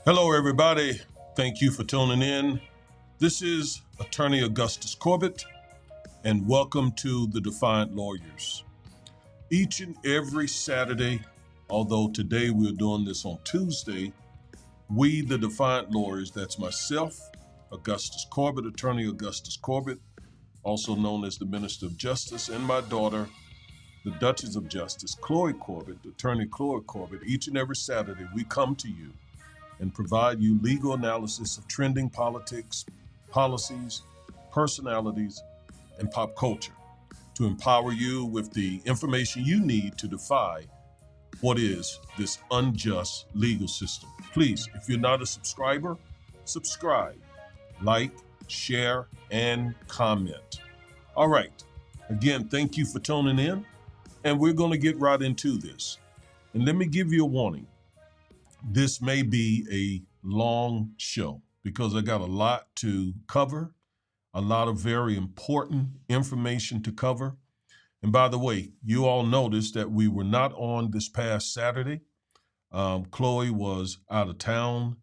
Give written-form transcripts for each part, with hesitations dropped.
Hello, everybody. Thank you for tuning in. This is Attorney Augustus Corbett, and welcome to the Defiant Lawyers. Each and every Saturday, although today we're doing this on Tuesday, we, the Defiant Lawyers, that's myself, Augustus Corbett, Attorney Augustus Corbett, also known as the Minister of Justice, and my daughter, the Duchess of Justice, Chloe Corbett, Attorney Chloe Corbett. Each and every Saturday, we come to you and provide you legal analysis of trending politics, policies, personalities, and pop culture to empower you with the information you need to defy what is this unjust legal system. Please, if you're not a subscriber, subscribe, like, share, and comment. All right. Again, thank you for tuning in, and we're going to get right into this. And let me give you a warning. This may be a long show because I got a lot to cover, a lot of very important information to cover. And by the way, you all noticed that we were not on this past Saturday. Chloe was out of town,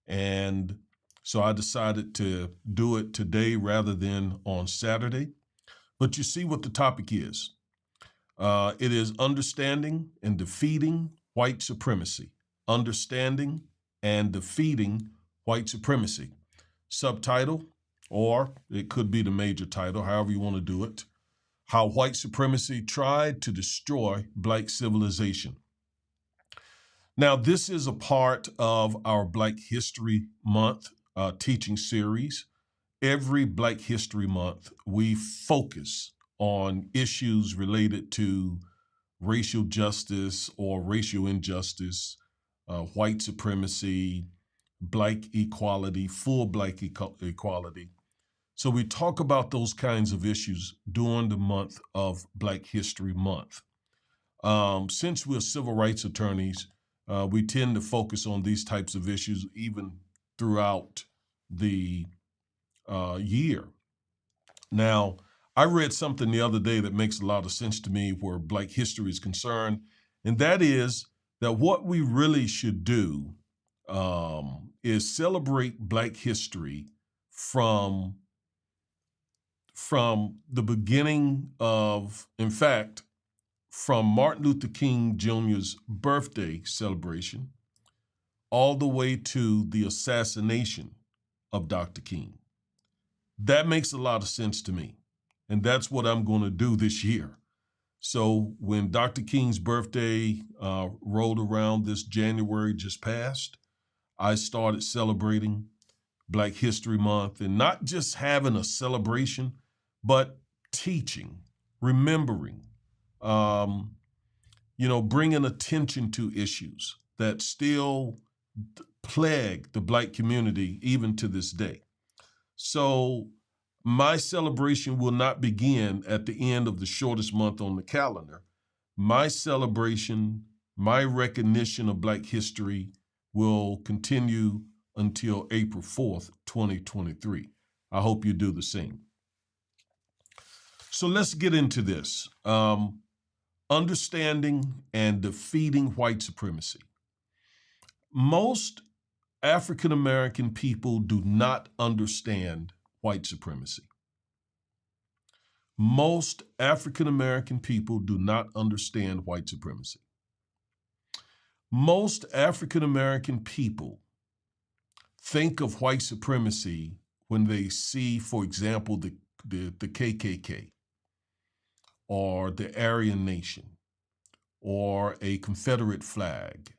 and so I decided to do it today rather than on Saturday. But you see what the topic is. It is understanding and defeating white supremacy. Understanding and defeating white supremacy. Subtitle, or it could be the major title, however you want to do it. How white supremacy tried to destroy Black civilization. Now, this is a part of our Black History Month teaching series. Every Black History Month, we focus on issues related to racial justice or racial injustice, white supremacy, Black equality, full Black equality. So we talk about those kinds of issues during the month of Black History Month. Since we're civil rights attorneys, we tend to focus on these types of issues even throughout the year. Now, I read something the other day that makes a lot of sense to me where Black history is concerned, and that is that what we really should do is celebrate Black history from the beginning of, in fact, from Martin Luther King Jr.'s birthday celebration all the way to the assassination of Dr. King. That makes a lot of sense to me, and that's what I'm going to do this year. So when Dr. King's birthday rolled around this January just passed, I started celebrating Black History Month, and not just having a celebration, but teaching, remembering, bringing attention to issues that still plague the Black community even to this day. So my celebration will not begin at the end of the shortest month on the calendar. My celebration, my recognition of Black history will continue until April 4th, 2023. I hope you do the same. So let's get into this. Understanding and defeating white supremacy. Most African American people do not understand white supremacy. Most African American people do not understand white supremacy. Most African American people think of white supremacy when they see, for example, the KKK or the Aryan Nation or a Confederate flag.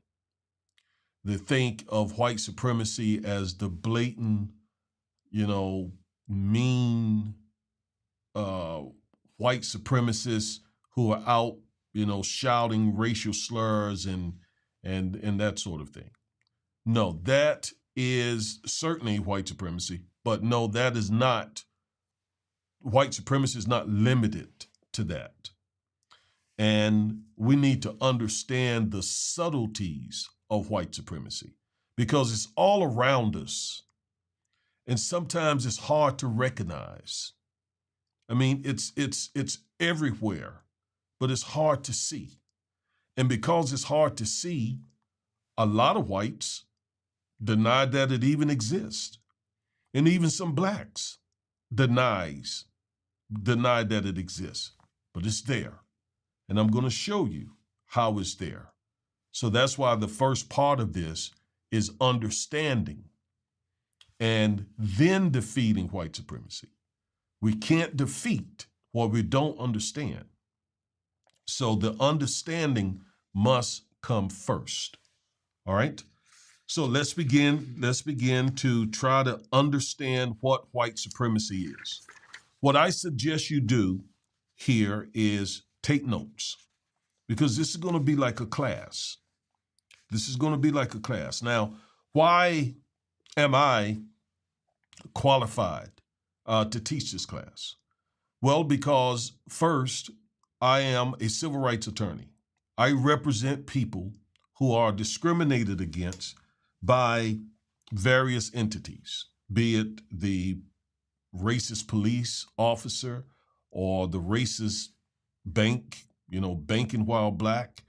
They think of white supremacy as the blatant, mean white supremacists who are out, shouting racial slurs and that sort of thing. No, that is certainly white supremacy, but no, that is not, white supremacy is not limited to that. And we need to understand the subtleties of white supremacy because it's all around us. And sometimes it's hard to recognize. I mean, it's everywhere, but it's hard to see. And because it's hard to see, a lot of whites deny that it even exists. And even some blacks deny that it exists, but it's there. And I'm going to show you how it's there. So that's why the first part of this is understanding and then defeating white supremacy. We can't defeat what we don't understand. So the understanding must come first. All right? So let's begin to try to understand what white supremacy is. What I suggest you do here is take notes, because this is going to be like a class. This is going to be like a class. Now, why am I qualified to teach this class? Well, because first, I am a civil rights attorney. I represent people who are discriminated against by various entities, be it the racist police officer or the racist bank, banking while black.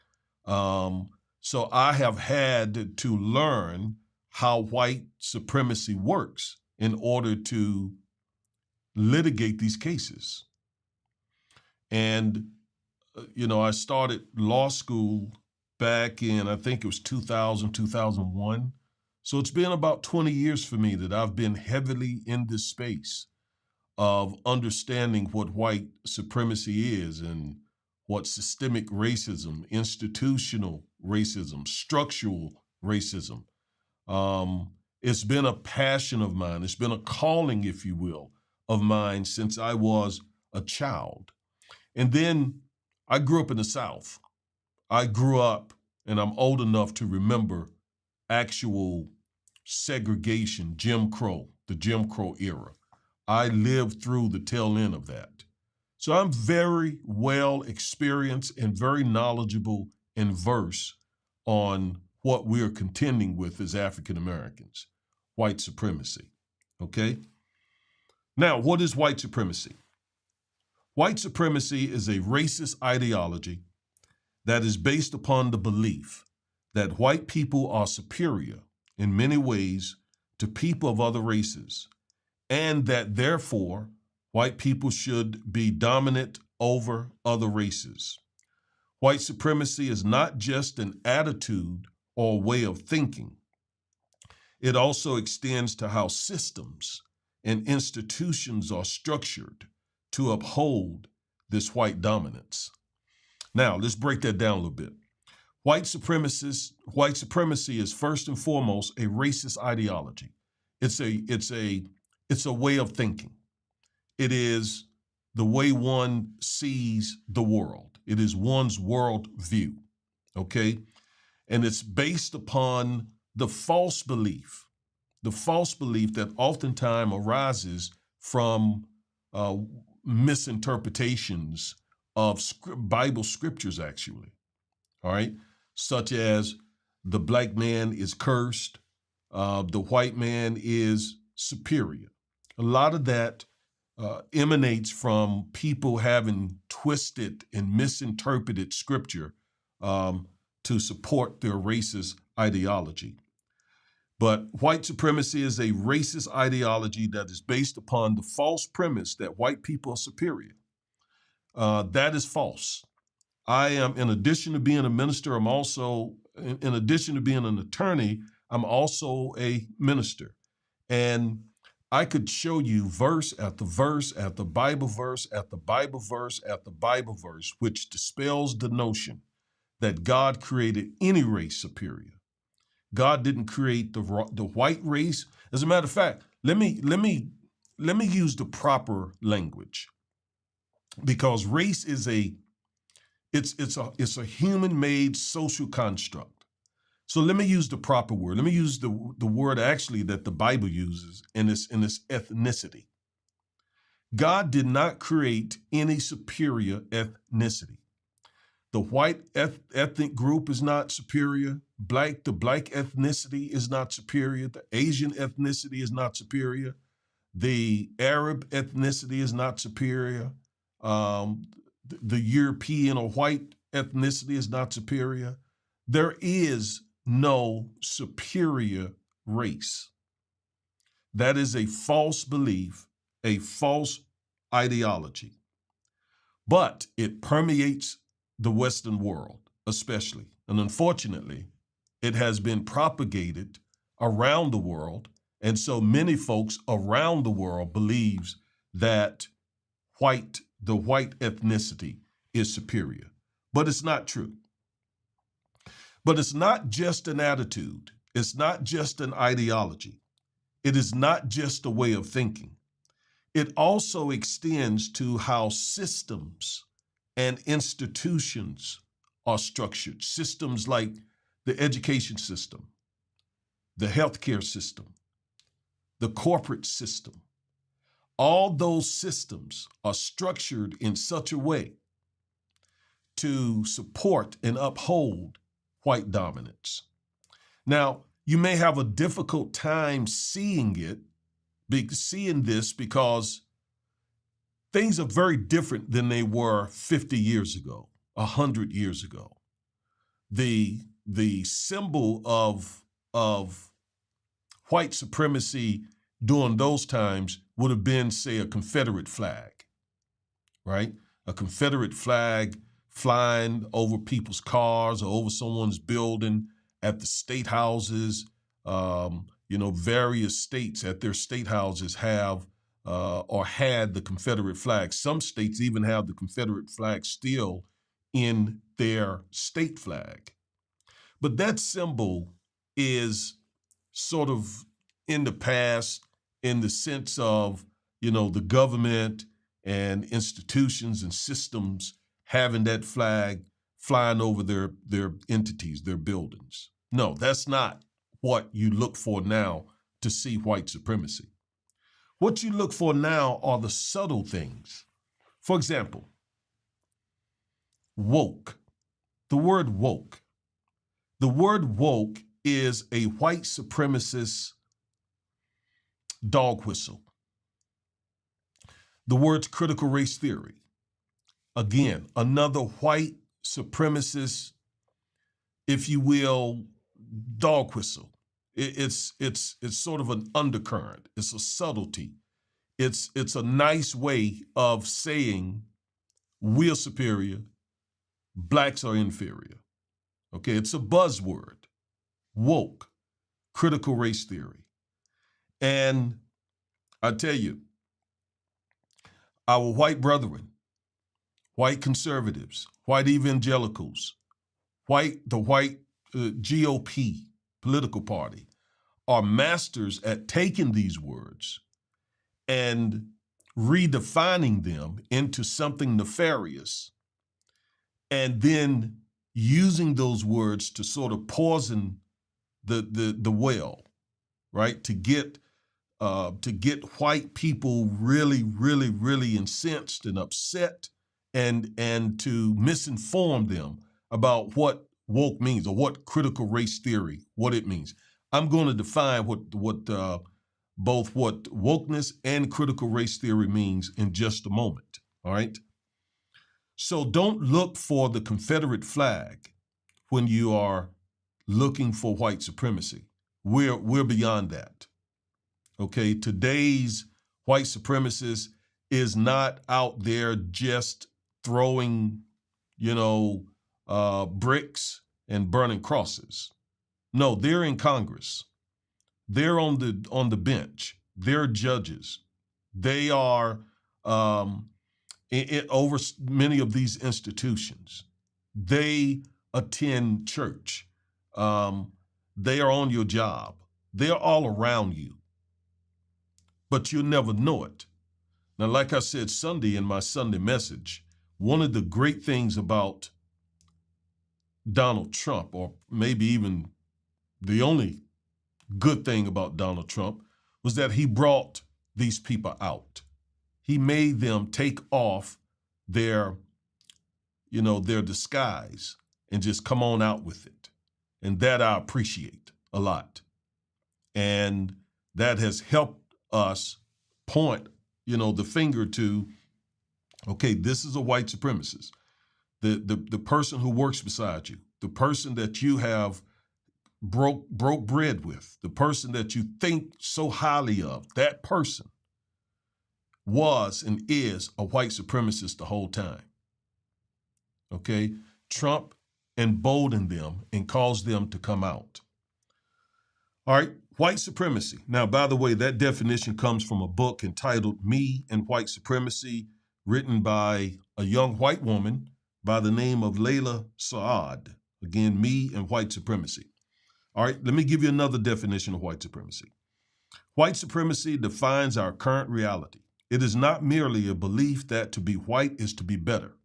So I have had to learn how white supremacy works in order to litigate these cases. And, I started law school back in, I think it was 2000, 2001. So it's been about 20 years for me that I've been heavily in this space of understanding what white supremacy is and what systemic racism, institutional racism, structural racism. It's been a passion of mine. It's been a calling, if you will, of mine since I was a child. And then I grew up in the South. I grew up, and I'm old enough to remember actual segregation, the Jim Crow era. I lived through the tail end of that. So I'm very well experienced and very knowledgeable and versed on what we're contending with as African Americans, white supremacy. Okay? Now, what is white supremacy? White supremacy is a racist ideology that is based upon the belief that white people are superior in many ways to people of other races, and that therefore white people should be dominant over other races. White supremacy is not just an attitude or way of thinking. It also extends to how systems and institutions are structured to uphold this white dominance. Now, let's break that down a little bit. White supremacy is first and foremost a racist ideology. It's a way of thinking. It is the way one sees the world. It is one's world view, okay? And it's based upon the false belief that oftentimes arises from misinterpretations of Bible scriptures, actually, all right? Such as the black man is cursed, the white man is superior. A lot of that emanates from people having twisted and misinterpreted scripture to support their racist ideology. But white supremacy is a racist ideology that is based upon the false premise that white people are superior. That is false. I am, in addition to being a minister, I'm also, in addition to being an attorney, I'm also a minister. And I could show you verse after verse after Bible verse after Bible verse after Bible verse, which dispels the notion that God created any race superior. God didn't create the white race. As a matter of fact, let me use the proper language, because race is it's a human-made social construct. So let me use the proper word. Let me use the word actually that the Bible uses, and it's ethnicity. God did not create any superior ethnicity. The white ethnic group is not superior. The black ethnicity is not superior. The Asian ethnicity is not superior. The Arab ethnicity is not superior. The European or white ethnicity is not superior. There is no superior race. That is a false belief, a false ideology. But it permeates the Western world, especially. And unfortunately, it has been propagated around the world. And so many folks around the world believes that the white ethnicity is superior. But it's not true. But it's not just an attitude. It's not just an ideology. It is not just a way of thinking. It also extends to how systems and institutions are structured. Systems like the education system, the healthcare system, the corporate system. All those systems are structured in such a way to support and uphold white dominance. Now, you may have a difficult time seeing this because things are very different than they were 50 years ago, 100 years ago. The symbol of white supremacy during those times would have been, say, a Confederate flag, right? A Confederate flag flying over people's cars or over someone's building at the state houses. Various states at their state houses have or had the Confederate flag. Some states even have the Confederate flag still in their state flag. But that symbol is sort of in the past in the sense of, the government and institutions and systems having that flag flying over their entities, their buildings. No, that's not what you look for now to see white supremacy. What you look for now are the subtle things. For example, woke. The word woke. The word woke is a white supremacist dog whistle. The word's critical race theory. Again, another white supremacist, if you will, dog whistle. It's sort of an undercurrent. It's a subtlety. It's a nice way of saying we're superior, blacks are inferior. Okay, it's a buzzword. Woke, critical race theory. And I tell you, our white brethren, white conservatives, white evangelicals, the white GOP political party are masters at taking these words and redefining them into something nefarious and then using those words to sort of poison the well, right? To get white people really, really, really incensed and upset and to misinform them about what woke means or what critical race theory, what it means. I'm going to define both what wokeness and critical race theory means in just a moment, all right? So don't look for the Confederate flag when you are looking for white supremacy. We're beyond that. Okay, today's white supremacist is not out there just throwing, bricks and burning crosses. No, they're in Congress. They're on the bench. They're judges. They are over many of these institutions. They attend church. They are on your job. They're all around you. But you'll never know it. Now, like I said Sunday in my Sunday message, one of the great things about Donald Trump, or maybe even the only good thing about Donald Trump, was that he brought these people out. He made them take off their disguise and just come on out with it. And that I appreciate a lot. And that has helped us point, the finger to, okay, this is a white supremacist. The person who works beside you, the person that you have broke bread with, the person that you think so highly of, that person was and is a white supremacist the whole time. Okay? Trump emboldened them and caused them to come out. All right, white supremacy. Now, by the way, that definition comes from a book entitled Me and White Supremacy, written by a young white woman by the name of Layla Saad. Again, Me and White Supremacy. All right, let me give you another definition of white supremacy. White supremacy defines our current reality. It is not merely a belief that to be white is to be better.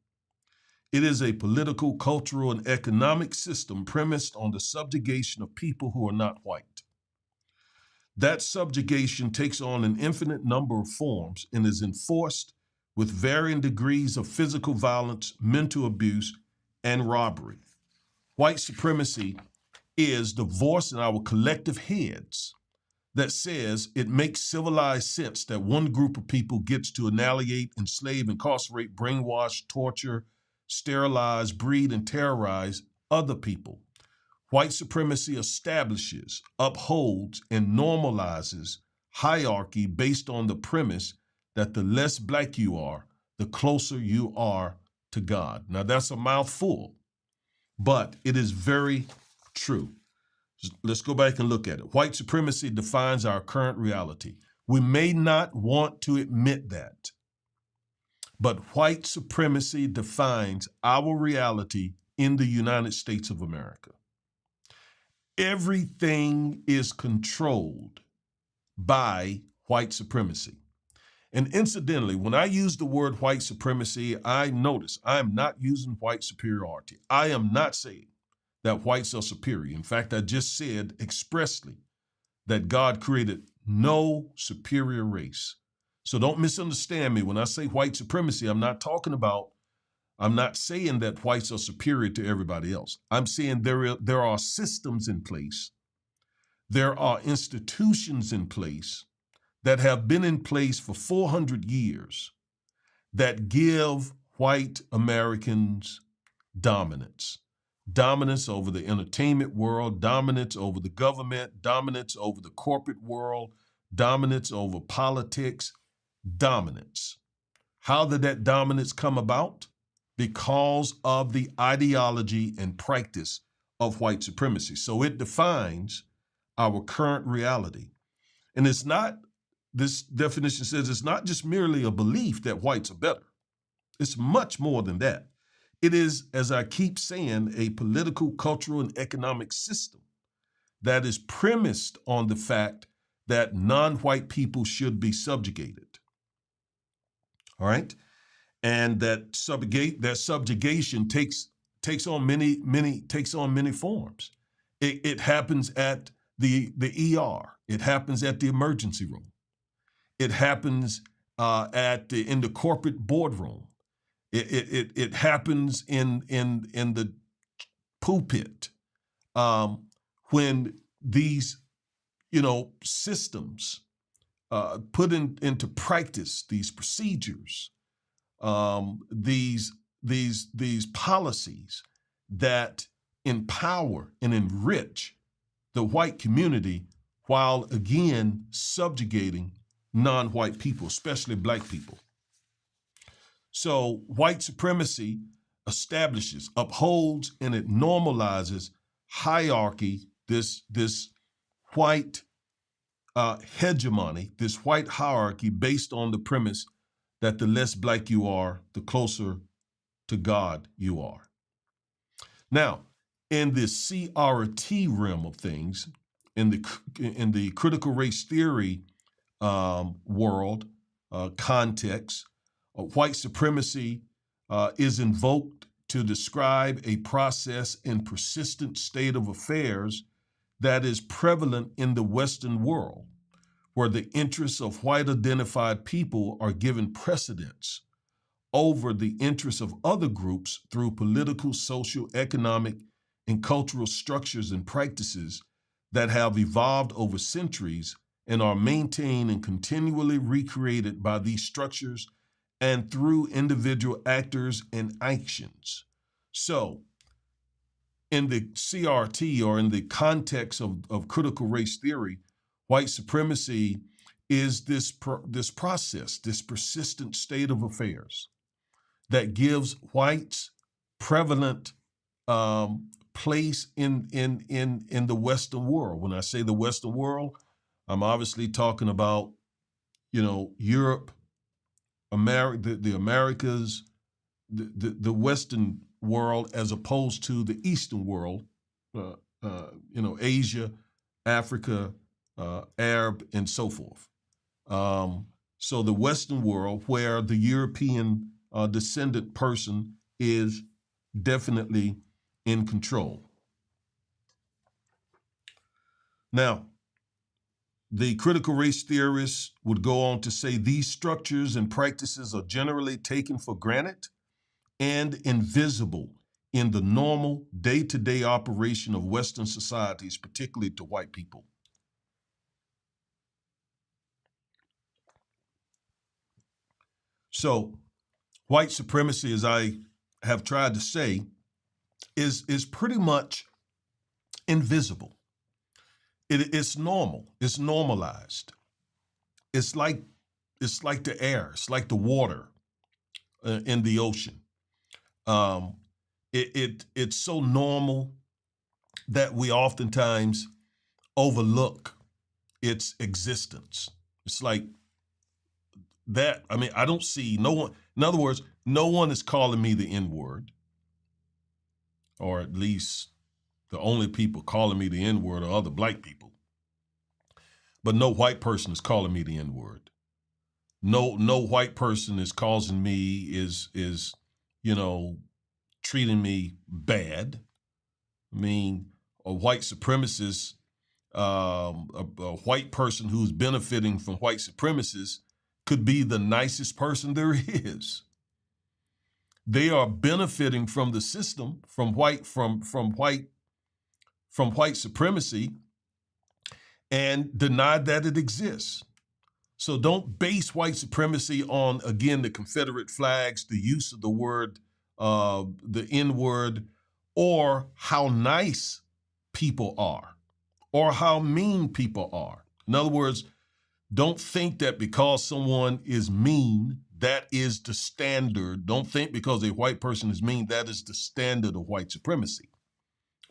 It is a political, cultural, and economic system premised on the subjugation of people who are not white. That subjugation takes on an infinite number of forms and is enforced with varying degrees of physical violence, mental abuse, and robbery. White supremacy is the voice in our collective heads that says it makes civilized sense that one group of people gets to annihilate, enslave, incarcerate, brainwash, torture, sterilize, breed, and terrorize other people. White supremacy establishes, upholds, and normalizes hierarchy based on the premise that the less black you are, the closer you are to God. Now, that's a mouthful, but it is very true. Let's go back and look at it. White supremacy defines our current reality. We may not want to admit that, but white supremacy defines our reality in the United States of America. Everything is controlled by white supremacy. And incidentally, when I use the word white supremacy, I notice I am not using white superiority. I am not saying that whites are superior. In fact, I just said expressly that God created no superior race. So don't misunderstand me. When I say white supremacy, I'm not saying that whites are superior to everybody else. I'm saying there are systems in place, there are institutions in place that have been in place for 400 years that give white Americans dominance. Dominance over the entertainment world, dominance over the government, dominance over the corporate world, dominance over politics, dominance. How did that dominance come about? Because of the ideology and practice of white supremacy. So it defines our current reality. And it's not, this definition says it's not just merely a belief that whites are better. It's much more than that. It is, as I keep saying, a political, cultural, and economic system that is premised on the fact that non-white people should be subjugated. All right? And that subjugation takes on many forms. It happens at the ER. It happens at the emergency room. It happens in the corporate boardroom. It happens in the pulpit when these systems put into practice these procedures, these policies that empower and enrich the white community while again subjugating non-white people, especially black people. So white supremacy establishes, upholds, and it normalizes hierarchy, this white hegemony, this white hierarchy based on the premise that the less black you are, the closer to God you are. Now, in this CRT realm of things, in the critical race theory world context, white supremacy is invoked to describe a process and persistent state of affairs that is prevalent in the Western world, where the interests of white identified people are given precedence over the interests of other groups through political, social, economic, and cultural structures and practices that have evolved over centuries and are maintained and continually recreated by these structures and through individual actors and actions. So, in the CRT, or in the context of critical race theory, white supremacy is this process, this persistent state of affairs that gives whites prevalent place in the Western world. When I say the Western world, I'm obviously talking about, Europe, America, the Americas, the Western world, as opposed to the Eastern world, Asia, Africa, Arab, and so forth. So the Western world, where the European descendant person is definitely in control. Now, the critical race theorists would go on to say these structures and practices are generally taken for granted and invisible in the normal day-to-day operation of Western societies, particularly to white people. So, white supremacy, as I have tried to say, is pretty much invisible. It's normal. It's normalized. It's like the air. It's like the water in the ocean. It's so normal that we oftentimes overlook its existence. It's like that. I mean, I don't see no one. In other words, no one is calling me the N-word, or at least the only people calling me the N-word are other black people. But no white person is calling me the N-word. No white person is causing me is treating me bad. I mean, a white supremacist, a white person who's benefiting from white supremacists could be the nicest person there is. They are benefiting from the system, from white supremacy, and deny that it exists. So don't base white supremacy on, again, the Confederate flags, the use of the word, the N-word, or how nice people are, or how mean people are. In other words, don't think that because someone is mean, that is the standard. Don't think because a white person is mean, that is the standard of white supremacy.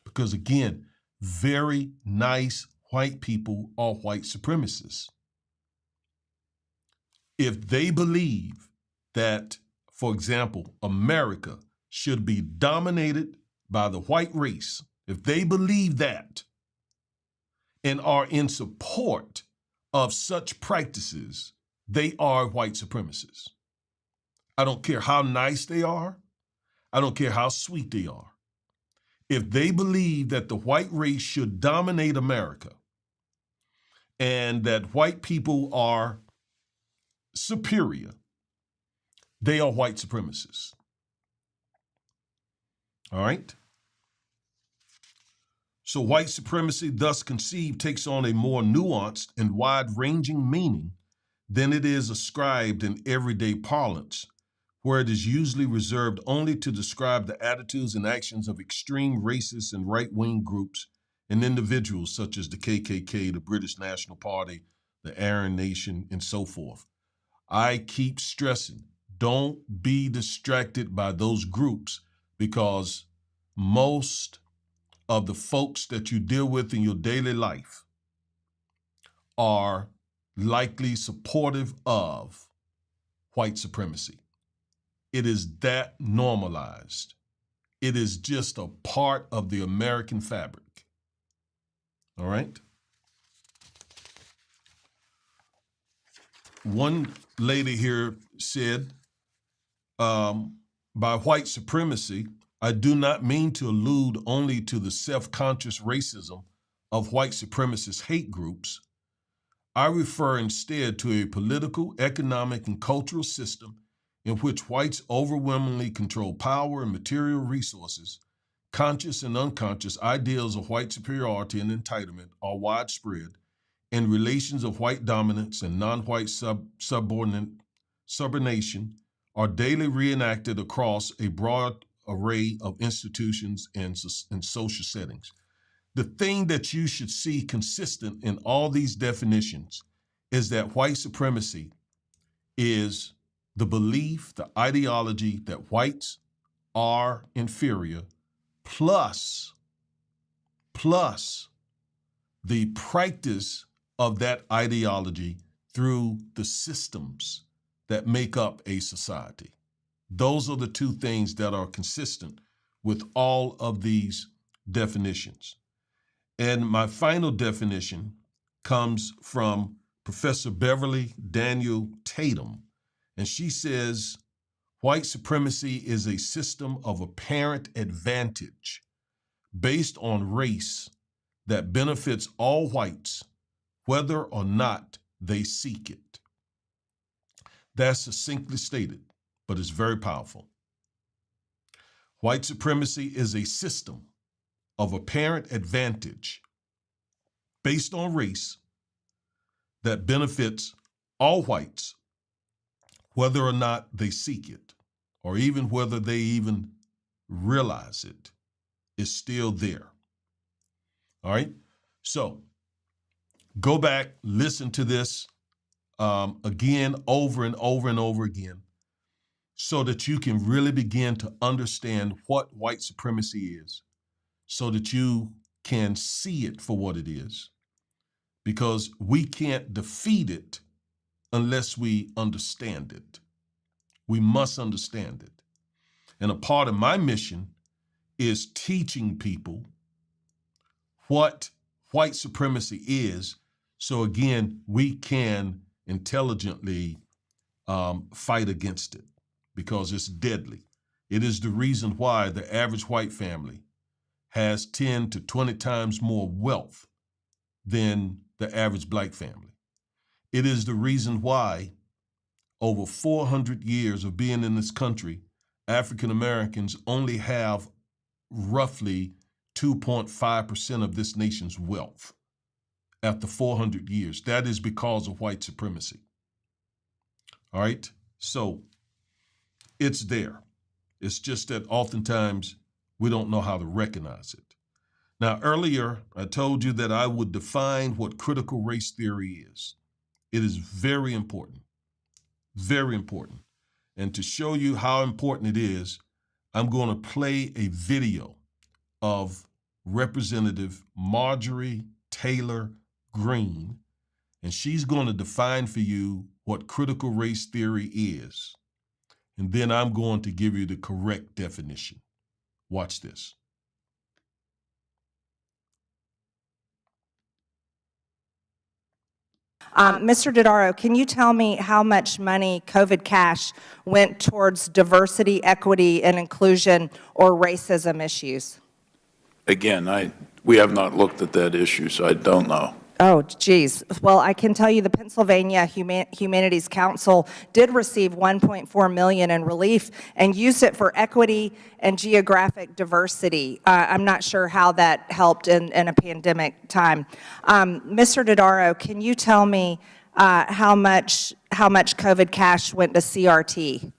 Because again, very nice white people are white supremacists. If they believe that, for example, America should be dominated by the white race, if they believe that and are in support of such practices, they are white supremacists. I don't care how nice they are. I don't care how sweet they are. If they believe that the white race should dominate America and that white people are superior, they are white supremacists. All right? So white supremacy, thus conceived, takes on a more nuanced and wide-ranging meaning than it is ascribed in everyday parlance, where it is usually reserved only to describe the attitudes and actions of extreme racist and right-wing groups and individuals such as the KKK, the British National Party, the Aryan Nation, and so forth. I keep stressing, don't be distracted by those groups, because most of the folks that you deal with in your daily life are likely supportive of white supremacy. It is that normalized. It is just a part of the American fabric. All right? One lady here said, by white supremacy, I do not mean to allude only to the self-conscious racism of white supremacist hate groups. I refer instead to a political, economic, and cultural system in which whites overwhelmingly control power and material resources. Conscious and unconscious ideals of white superiority and entitlement are widespread, and relations of white dominance and non-white subordination are daily reenacted across a broad array of institutions and social settings. The thing that you should see consistent in all these definitions is that white supremacy is the belief, the ideology that whites are inferior, plus the practice of that ideology through the systems that make up a society. Those are the two things that are consistent with all of these definitions. And my final definition comes from Professor Beverly Daniel Tatum, and she says, white supremacy is a system of apparent advantage based on race that benefits all whites, whether or not they seek it. That's succinctly stated, but it's very powerful. White supremacy is a system of apparent advantage based on race that benefits all whites, whether or not they seek it, or even whether they even realize it, is still there. All right? So go back, listen to this again, over and over and over again, so that you can really begin to understand what white supremacy is, so that you can see it for what it is. Because we can't defeat it unless we understand it. We must understand it. And a part of my mission is teaching people what white supremacy is, so again, we can intelligently fight against it, because it's deadly. It is the reason why the average white family has 10 to 20 times more wealth than the average black family. It is the reason why over 400 years of being in this country, African Americans only have roughly 2.5% of this nation's wealth after 400 years. That is because of white supremacy. All right? So it's there. It's just that oftentimes we don't know how to recognize it. Now, earlier, I told you that I would define what critical race theory is. It is very important, very important. And to show you how important it is, I'm going to play a video of Representative Marjorie Taylor Greene, and she's going to define for you what critical race theory is. And then I'm going to give you the correct definition. Watch this. Mr. Dodaro, can you tell me how much money COVID cash went towards diversity, equity, and inclusion or racism issues? Again, we have not looked at that issue, so I don't know. Oh, geez. Well, I can tell you the Pennsylvania Humanities Council did receive $1.4 million in relief and used it for equity and geographic diversity. I'm not sure how that helped in a pandemic time. Mr. Dodaro, can you tell me how much COVID cash went to CRT?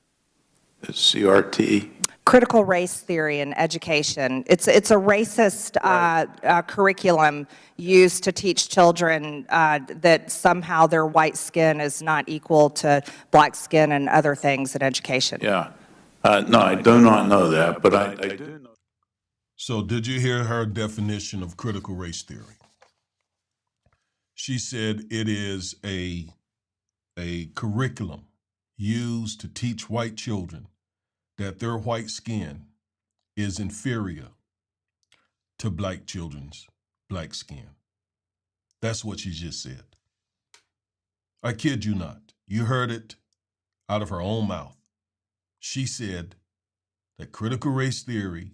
CRT? Critical race theory in education. It's a racist curriculum used to teach children that somehow their white skin is not equal to black skin and other things in education. Yeah. No, I do not know that, but I do know. So did you hear her definition of critical race theory? She said it is a curriculum used to teach white children that their white skin is inferior to black children's black skin. That's what she just said. I kid you not. You heard it out of her own mouth. She said that critical race theory,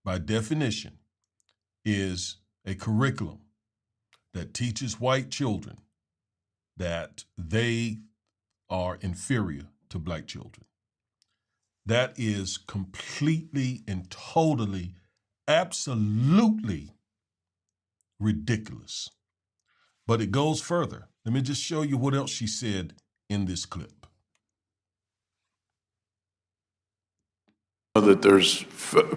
by definition, is a curriculum that teaches white children that they are inferior to black children. That is completely and totally, absolutely ridiculous. But it goes further. Let me just show you what else she said in this clip. The that there's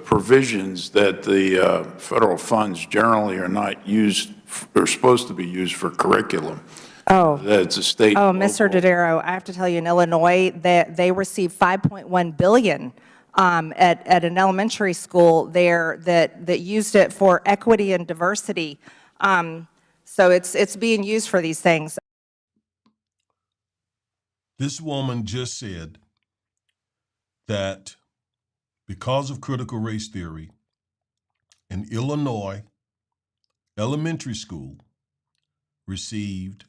provisions that the federal funds generally are not used, are supposed to be used for curriculum. Oh. That it's a state. Oh, and Mr. local. Dodaro, I have to tell you, in Illinois, that they received $5.1 billion at an elementary school there that used it for equity and diversity. So it's being used for these things. This woman just said that because of critical race theory, in Illinois, elementary school received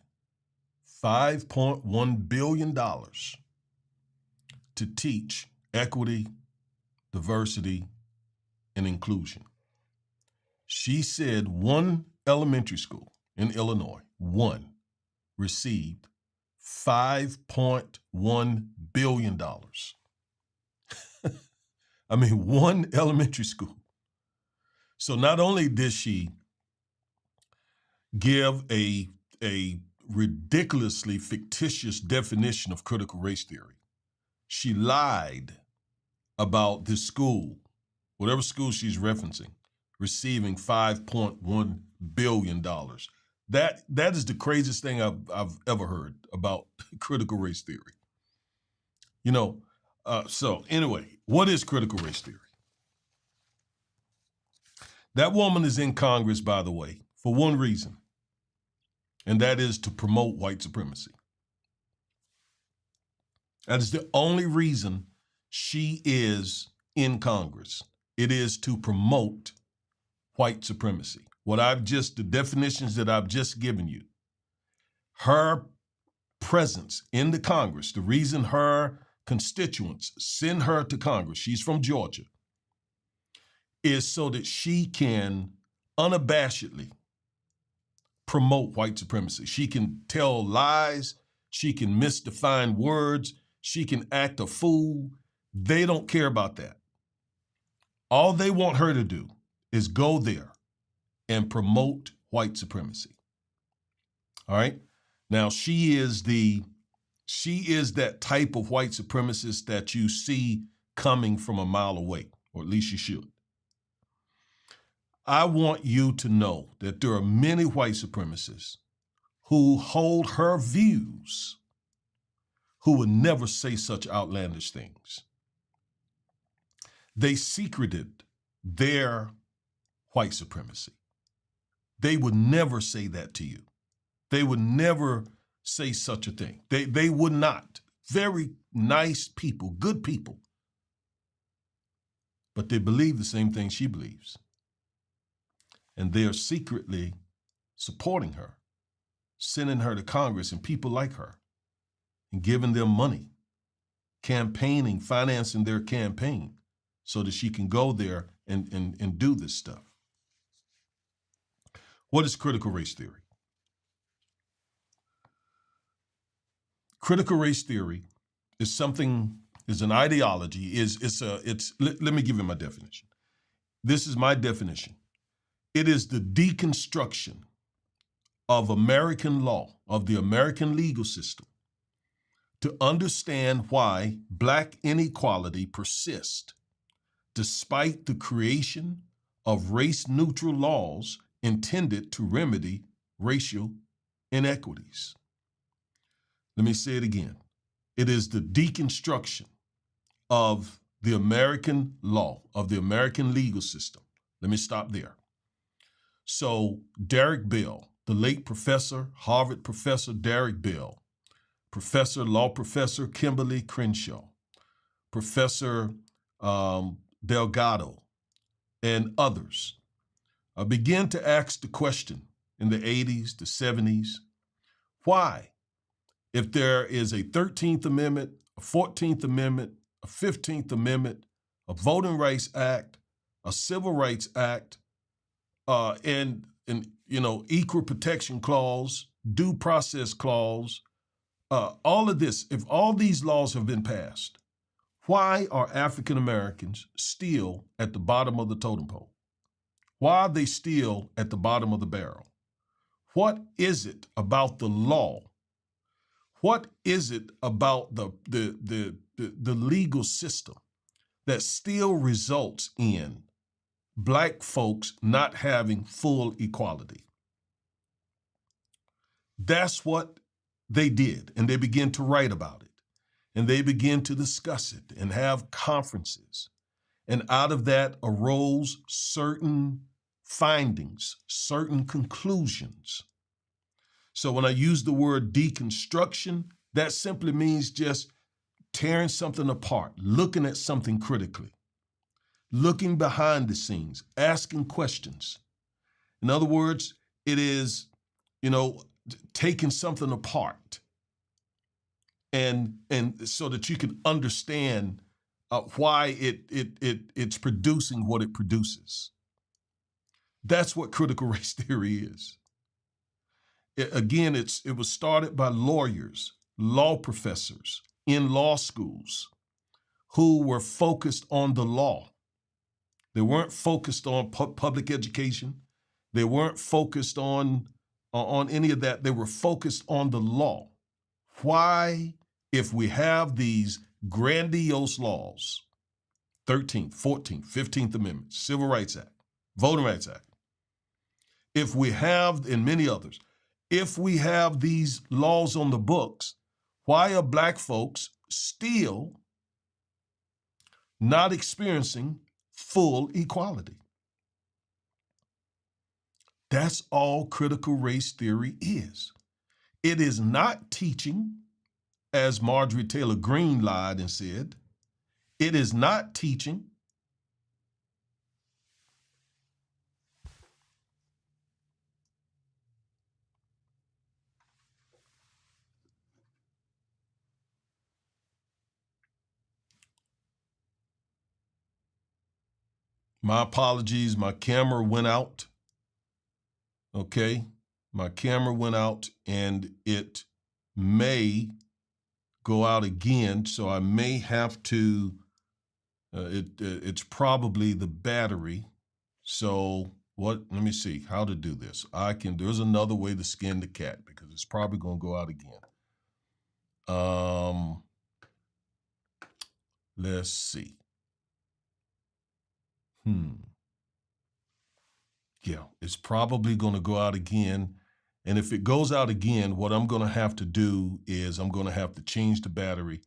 $5.1 billion to teach equity, diversity, and inclusion. She said one elementary school in Illinois, one, received $5.1 billion. I mean, one elementary school. So not only did she give a ridiculously fictitious definition of critical race theory, she lied about this school, whatever school she's referencing, receiving $5.1 billion. That is the craziest thing I've ever heard about critical race theory. You know, so anyway, what is critical race theory? That woman is in Congress, by the way, for one reason, and that is to promote white supremacy. That is the only reason she is in Congress. It is to promote white supremacy. The definitions that I've just given you, her presence in the Congress, the reason her constituents send her to Congress, she's from Georgia, is so that she can unabashedly promote white supremacy. She can tell lies, she can misdefine words, she can act a fool. They don't care about that. All they want her to do is go there and promote white supremacy. All right? Now, she is that type of white supremacist that you see coming from a mile away, or at least you should. I want you to know that there are many white supremacists who hold her views who would never say such outlandish things. They secreted their white supremacy. They would never say that to you. They would never say such a thing. They would not. Very nice people, good people. But they believe the same thing she believes. And they are secretly supporting her, sending her to Congress and people like her, and giving them money, campaigning, financing their campaign so that she can go there and do this stuff. What is critical race theory? Critical race theory is an ideology, let me give you my definition. This is my definition. It is the deconstruction of American law, of the American legal system, to understand why Black inequality persists despite the creation of race-neutral laws intended to remedy racial inequities. Let me say it again. It is the deconstruction of the American law, of the American legal system. Let me stop there. So Derek Bell, the late professor, Harvard professor Derek Bell, law professor Kimberly Crenshaw, Professor Delgado, and others began to ask the question in the 80s, the 70s, why, if there is a 13th Amendment, a 14th Amendment, a 15th Amendment, a Voting Rights Act, a Civil Rights Act, and Equal Protection Clause, Due Process Clause, all of this, if all these laws have been passed, why are African Americans still at the bottom of the totem pole? Why are they still at the bottom of the barrel? What is it about the law? What is it about the legal system that still results in black folks not having full equality. That's what they did, and they began to write about it, and they began to discuss it and have conferences. And out of that arose certain findings, certain conclusions. So when I use the word deconstruction, that simply means just tearing something apart, looking at something critically, looking behind the scenes, asking questions. In other words, it is, taking something apart and so that you can understand why it's producing what it produces. That's what critical race theory is. It was started by lawyers, law professors in law schools who were focused on the law. They weren't focused on public education. They weren't focused on any of that. They were focused on the law. Why, if we have these grandiose laws, 13th, 14th, 15th Amendment, Civil Rights Act, Voting Rights Act, if we have, and many others, if we have these laws on the books, why are black folks still not experiencing full equality? That's all critical race theory is. It is not teaching, as Marjorie Taylor Greene lied and said, it is not teaching. My apologies, my camera went out. Okay, my camera went out and it may go out again, so I may have to, it's probably the battery. So let me see how to do this. There's another way to skin the cat because it's probably gonna go out again. Let's see. Yeah, it's probably gonna go out again. And if it goes out again, what I'm gonna have to do is I'm gonna have to change the battery,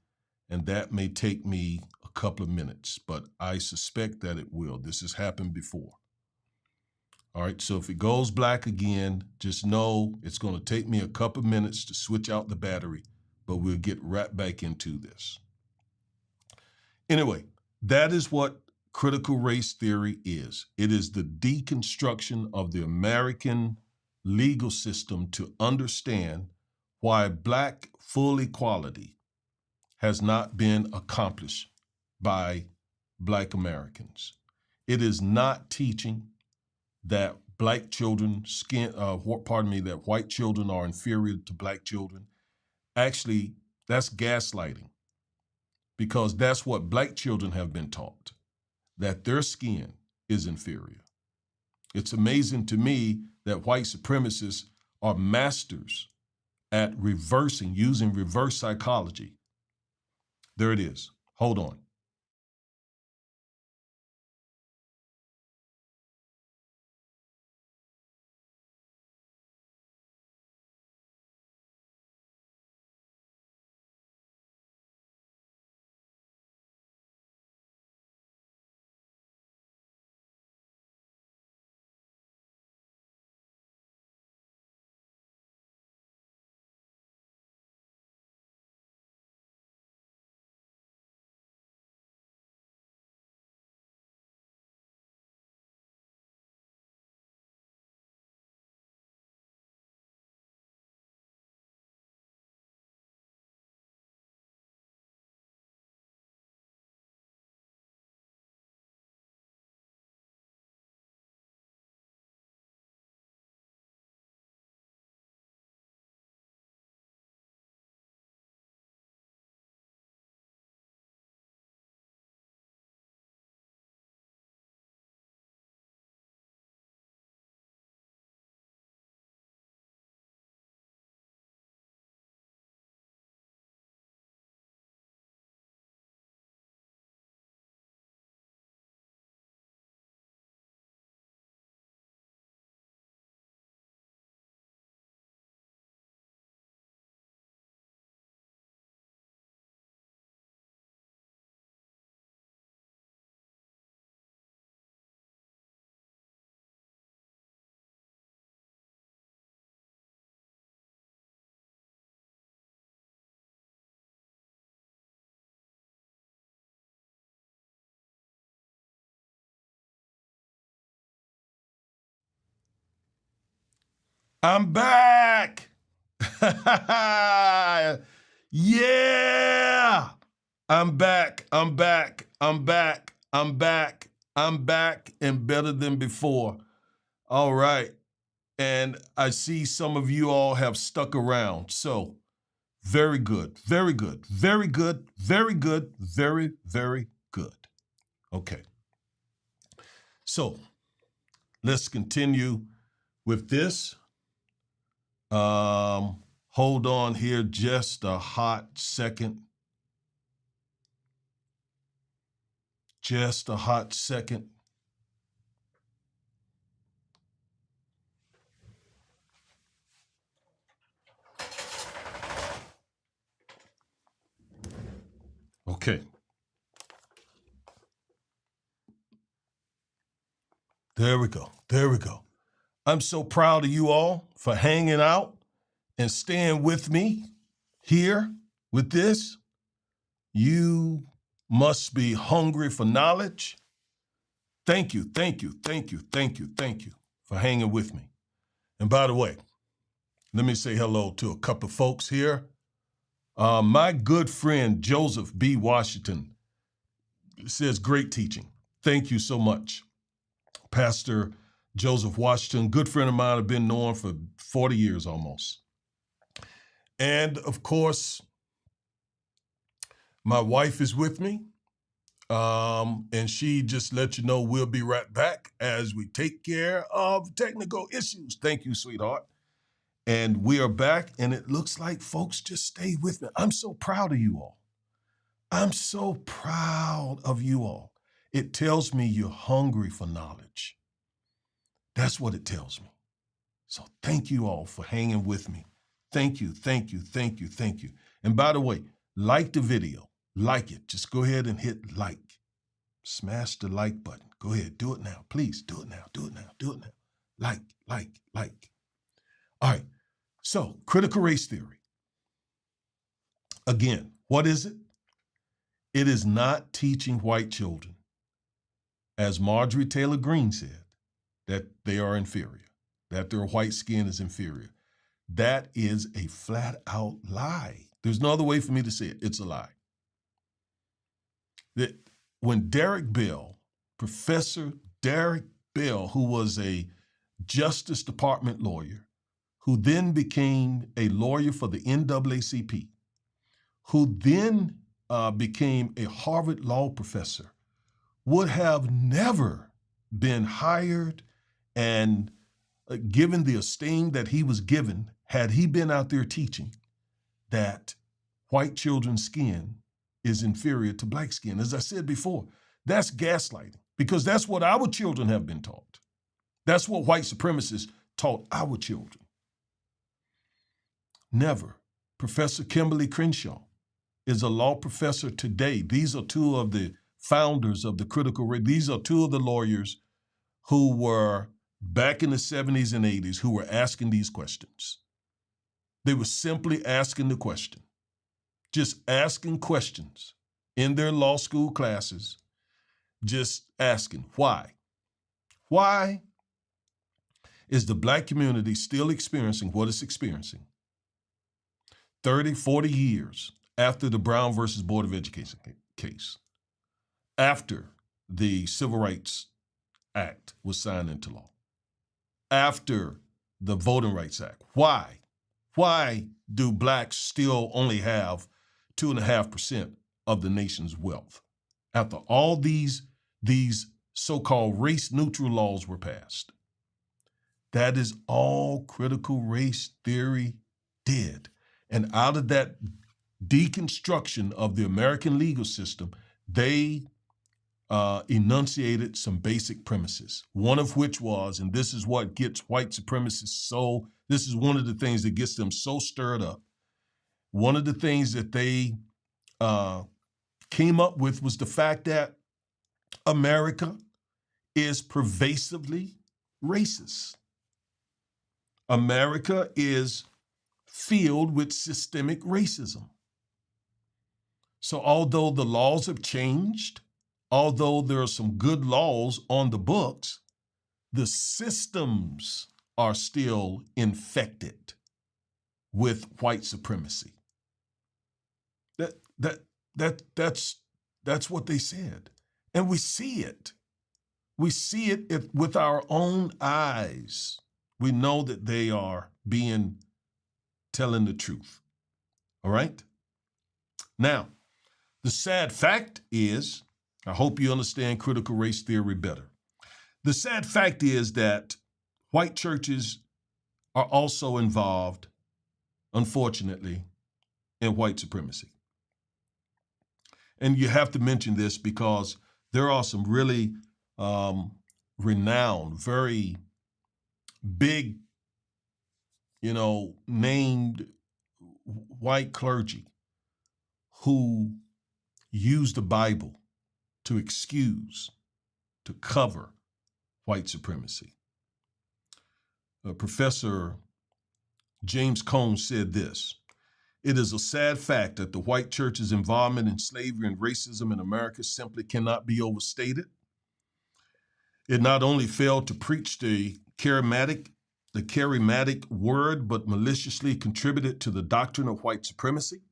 and that may take me a couple of minutes, but I suspect that it will. This has happened before. All right, so if it goes black again, just know it's gonna take me a couple of minutes to switch out the battery, but we'll get right back into this. Anyway, that is what critical race theory is. It is the deconstruction of the American legal system to understand why black full equality has not been accomplished by black Americans. It is not teaching that black children that white children are inferior to black children. Actually, that's gaslighting, because that's what black children have been taught, that their skin is inferior. It's amazing to me that white supremacists are masters at using reverse psychology. There it is. Hold on. I'm back. Yeah. I'm back. I'm back. I'm back. I'm back. I'm back and better than before. All right. And I see some of you all have stuck around. So very good. Very good. Very good. Very good. Very, very good. Okay. So let's continue with this. Hold on here just a hot second. Just a hot second. Okay. There we go. There we go. I'm so proud of you all for hanging out and staying with me here with this. You must be hungry for knowledge. Thank you, thank you, thank you, thank you, thank you for hanging with me. And by the way, let me say hello to a couple of folks here. My good friend Joseph B. Washington says, great teaching. Thank you so much. Pastor Joseph Washington, good friend of mine, I've been knowing for 40 years almost. And of course, my wife is with me. And she just let you know we'll be right back as we take care of technical issues. Thank you, sweetheart. And we are back, and it looks like folks just stay with me. I'm so proud of you all. I'm so proud of you all. It tells me you're hungry for knowledge. That's what it tells me. So thank you all for hanging with me. Thank you, thank you, thank you, thank you. And by the way, like the video, like it. Just go ahead and hit like. Smash the like button. Go ahead, do it now. Please do it now, do it now, do it now. Like, like, like. All right, so critical race theory. Again, what is it? It is not teaching white children, as Marjorie Taylor Greene said, that they are inferior, that their white skin is inferior. That is a flat out lie. There's no other way for me to say it. It's a lie. That when Derek Bell, Professor Derek Bell, who was a Justice Department lawyer, who then became a lawyer for the NAACP, who then became a Harvard law professor, would have never been hired and given the esteem that he was given had he been out there teaching that white children's skin is inferior to black skin. As I said before, that's gaslighting, because that's what our children have been taught. That's what white supremacists taught our children. Never. Professor Kimberly Crenshaw is a law professor today. These are two of the founders of the critical race. These are two of the lawyers who were back in the 70s and 80s who were asking these questions. They were simply asking the question, just asking questions in their law school classes, just asking why. Why is the black community still experiencing what it's experiencing 30, 40 years after the Brown versus Board of Education case, after the Civil Rights Act was signed into law, after the Voting Rights Act? Why? Why do blacks still only have 2.5% of the nation's wealth after all these so-called race-neutral laws were passed? That is all critical race theory did. And out of that deconstruction of the American legal system, they enunciated some basic premises, one of which was, and this is what gets white supremacists so, this is one of the things that gets them so stirred up. One of the things that they came up with was the fact that America is pervasively racist. America is filled with systemic racism. So although the laws have changed, although there are some good laws on the books, the systems are still infected with white supremacy. That's what they said. And we see it. We see it with our own eyes. We know that they are telling the truth. All right? Now, the sad fact is, I hope you understand critical race theory better. The sad fact is that white churches are also involved, unfortunately, in white supremacy. And you have to mention this because there are some really renowned, very big, named white clergy who use the Bible to excuse, to cover white supremacy. Professor James Cone said this: "It is a sad fact that the white church's involvement in slavery and racism in America simply cannot be overstated. It not only failed to preach the charismatic word, but maliciously contributed to the doctrine of white supremacy.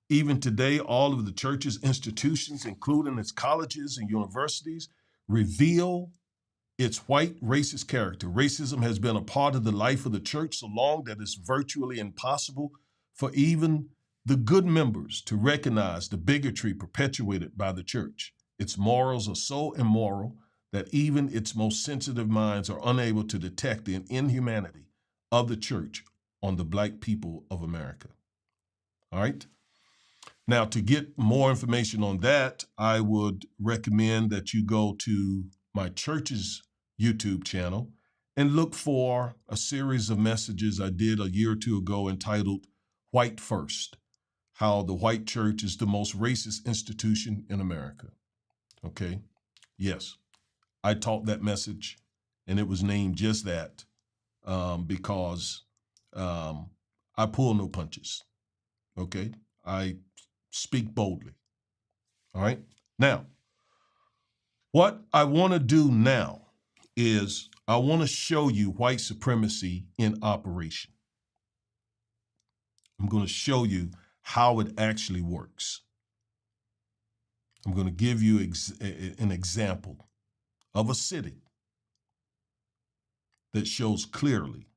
Even today, all of the church's institutions, including its colleges and universities, reveal its white racist character. Racism has been a part of the life of the church so long that it's virtually impossible for even the good members to recognize the bigotry perpetuated by the church. Its morals are so immoral that even its most sensitive minds are unable to detect the inhumanity of the church on the Black people of America." All right? Now, to get more information on that, I would recommend that you go to my church's YouTube channel and look for a series of messages I did a year or two ago entitled White First: How the White Church is the Most Racist Institution in America. Okay? Yes, I taught that message, and it was named just that because I pull no punches. Okay? I speak boldly. All right? Now, what I want to do now is I want to show you white supremacy in operation. I'm going to show you how it actually works. I'm going to give you an example of a city that shows clearly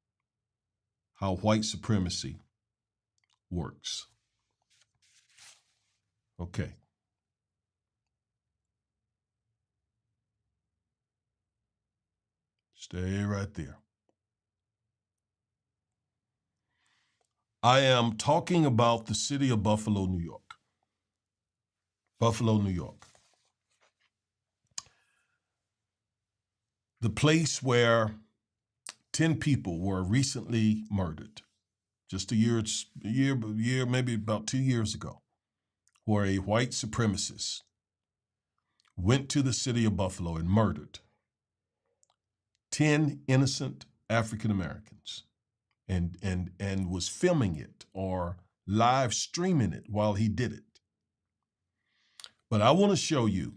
how white supremacy works. Okay. Stay right there. I am talking about the city of Buffalo, New York. Buffalo, New York. The place where 10 people were recently murdered. Just a year, maybe about 2 years ago, where a white supremacist went to the city of Buffalo and murdered 10 innocent African Americans and was filming it or live streaming it while he did it. But I want to show you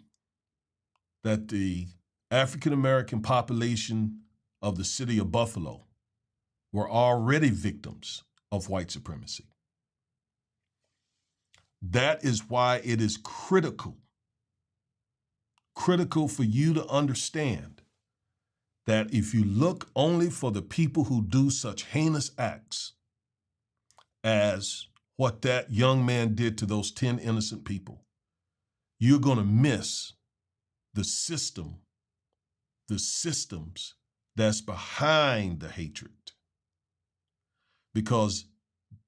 that the African American population of the city of Buffalo were already victims of white supremacy. That is why it is critical for you to understand that if you look only for the people who do such heinous acts as what that young man did to those 10 innocent people, you're going to miss the systems that's behind the hatred. Because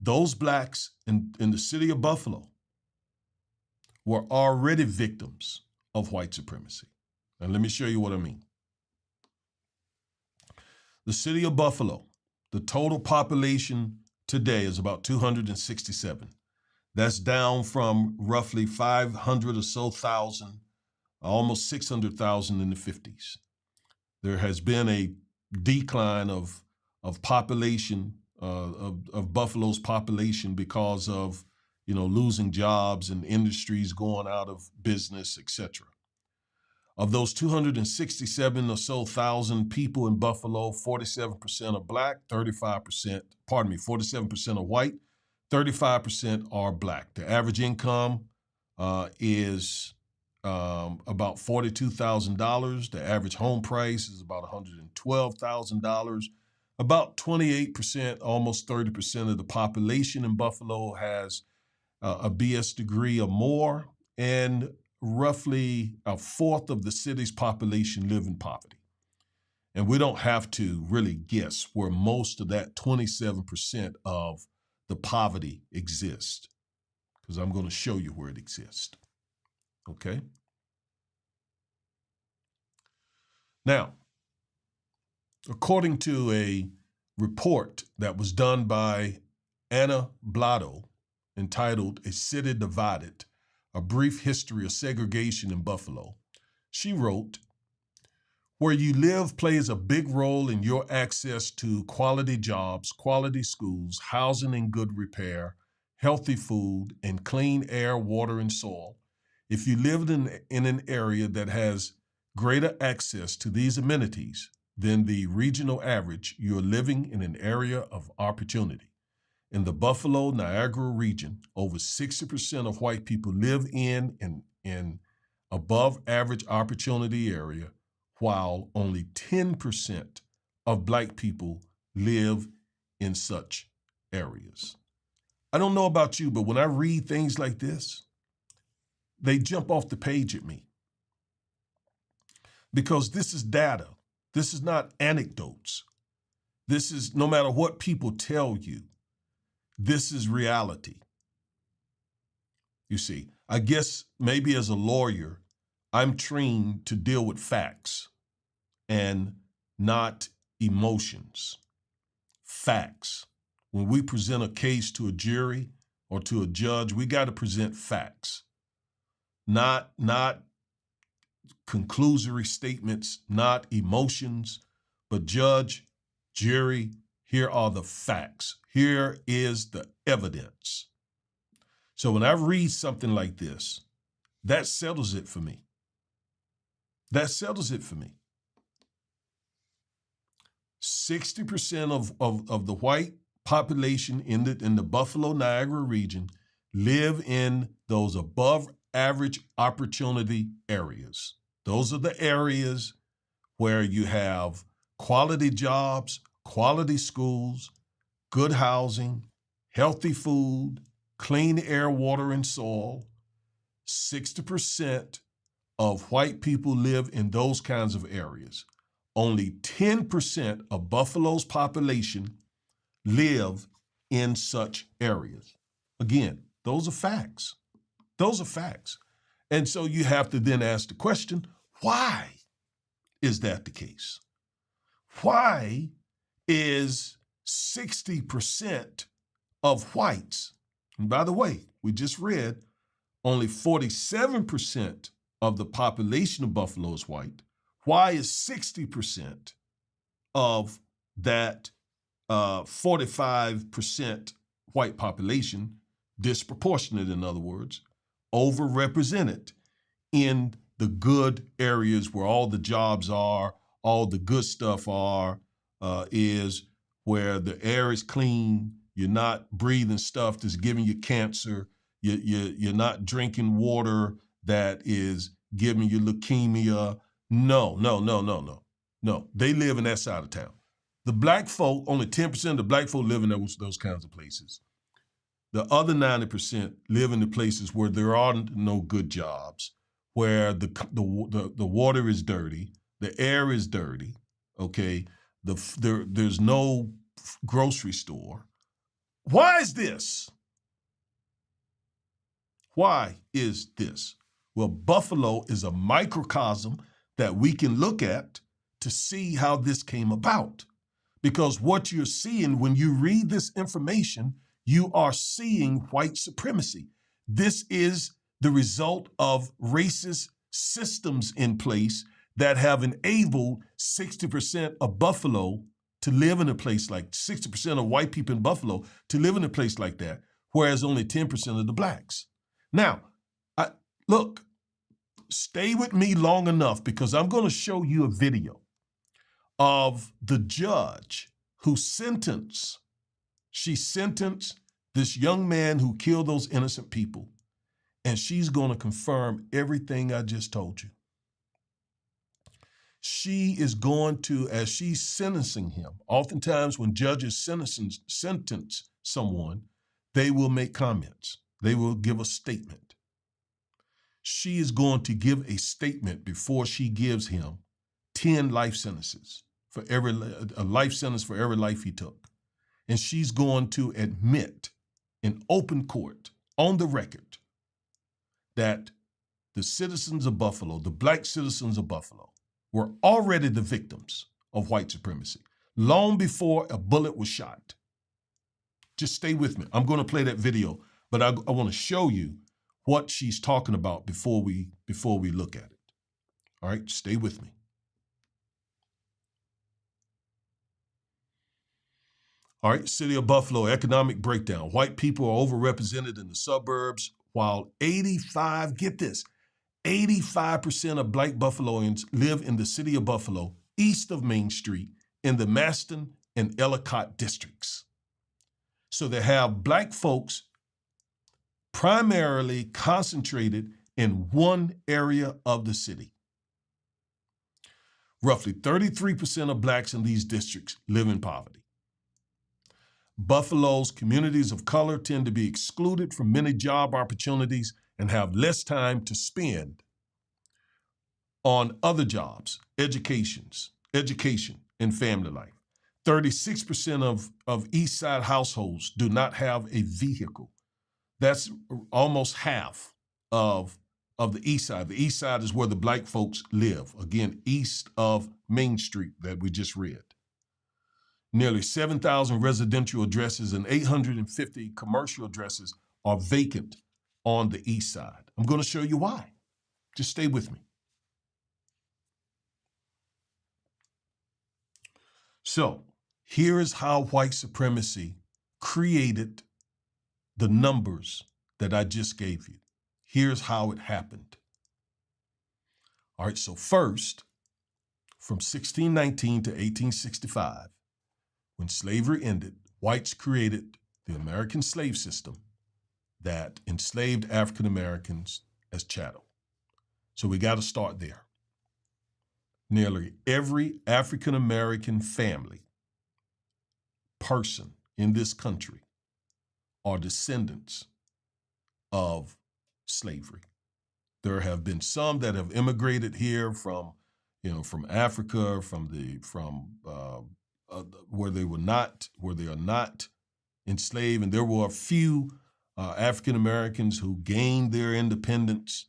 those blacks in the city of Buffalo were already victims of white supremacy. And let me show you what I mean. The city of Buffalo, the total population today is about 267. That's down from roughly 500 or so thousand, almost 600,000 in the 50s. There has been a decline of population, of Buffalo's population because of, losing jobs and industries going out of business, etc. Of those 267 or so thousand people in Buffalo, 47% are black, 47% are white, 35% are black. The average income is about $42,000. The average home price is about $112,000. About 28%, almost 30% of the population in Buffalo has a BS degree or more, and roughly a fourth of the city's population live in poverty. And we don't have to really guess where most of that 27% of the poverty exists, because I'm going to show you where it exists. Okay? Now, according to a report that was done by Anna Blotto entitled A City Divided, A Brief History of Segregation in Buffalo, she wrote, "Where you live plays a big role in your access to quality jobs, quality schools, housing and good repair, healthy food, and clean air, water, and soil. If you live in an area that has greater access to these amenities than the regional average, you're living in an area of opportunity. In the Buffalo, Niagara region, over 60% of white people live in an above average opportunity area, while only 10% of black people live in such areas." I don't know about you, but when I read things like this, they jump off the page at me. Because this is data. This is not anecdotes. This is, no matter what people tell you, this is reality. You see, I guess maybe as a lawyer, I'm trained to deal with facts and not emotions. Facts. When we present a case to a jury or to a judge, we got to present facts, not conclusory statements, not emotions, but judge, jury, here are the facts. Here is the evidence. So when I read something like this, that settles it for me. That settles it for me. 60% of the white population in the Buffalo, Niagara region live in those above average opportunity areas. Those are the areas where you have quality jobs, quality schools, good housing, healthy food, clean air, water, and soil. 60% of white people live in those kinds of areas. Only 10% of Buffalo's population live in such areas. Again, those are facts. Those are facts. And so you have to then ask the question, why is that the case? Why is 60% of whites, and by the way, we just read only 47% of the population of Buffalo is white. Why is 60% of that 45% white population, disproportionate in other words, overrepresented in the good areas where all the jobs are, all the good stuff is where the air is clean, you're not breathing stuff that's giving you cancer, you're not drinking water that is giving you leukemia. No. They live in that side of town. The black folk, only 10% of the black folk live in those kinds of places. The other 90% live in the places where there are no good jobs, where the water is dirty, the air is dirty, okay? There's no grocery store. Why is this? Why is this? Well, Buffalo is a microcosm that we can look at to see how this came about. Because what you're seeing when you read this information, you are seeing white supremacy. This is the result of racist systems in place that have enabled 60% of Buffalo to live in a place like 60% of white people in Buffalo to live in a place like that, whereas only 10% of the blacks. Now, look, stay with me long enough because I'm going to show you a video of the judge who she sentenced this young man who killed those innocent people, and she's going to confirm everything I just told you. She is going to, as she's sentencing him, oftentimes when judges sentence someone, they will make comments. They will give a statement. She is going to give a statement before she gives him 10 life sentences for a life sentence for every life he took. And she's going to admit in open court, on the record, that the citizens of Buffalo, the black citizens of Buffalo, were already the victims of white supremacy long before a bullet was shot. Just stay with me. I'm going to play that video, but I want to show you what she's talking about before we look at it. All right, stay with me. All right, City of Buffalo, economic breakdown. White people are overrepresented in the suburbs, while 85% of black Buffaloians live in the City of Buffalo, east of Main Street, in the Maston and Ellicott districts. So they have black folks primarily concentrated in one area of the city. Roughly 33% of blacks in these districts live in poverty. Buffalo's communities of color tend to be excluded from many job opportunities and have less time to spend on other jobs, education, and family life. 36% of East Side households do not have a vehicle. That's almost half of the East Side. The East Side is where the black folks live. Again, east of Main Street that we just read. Nearly 7,000 residential addresses and 850 commercial addresses are vacant on the East Side. I'm going to show you why. Just stay with me. So here is how white supremacy created the numbers that I just gave you. Here's how it happened. All right, so first, from 1619 to 1865, when slavery ended, whites created the American slave system that enslaved African Americans as chattel. So we got to start there. Nearly every African American family, person in this country are descendants of slavery. There have been some that have immigrated here from Africa, where they are not enslaved, and there were a few African Americans who gained their independence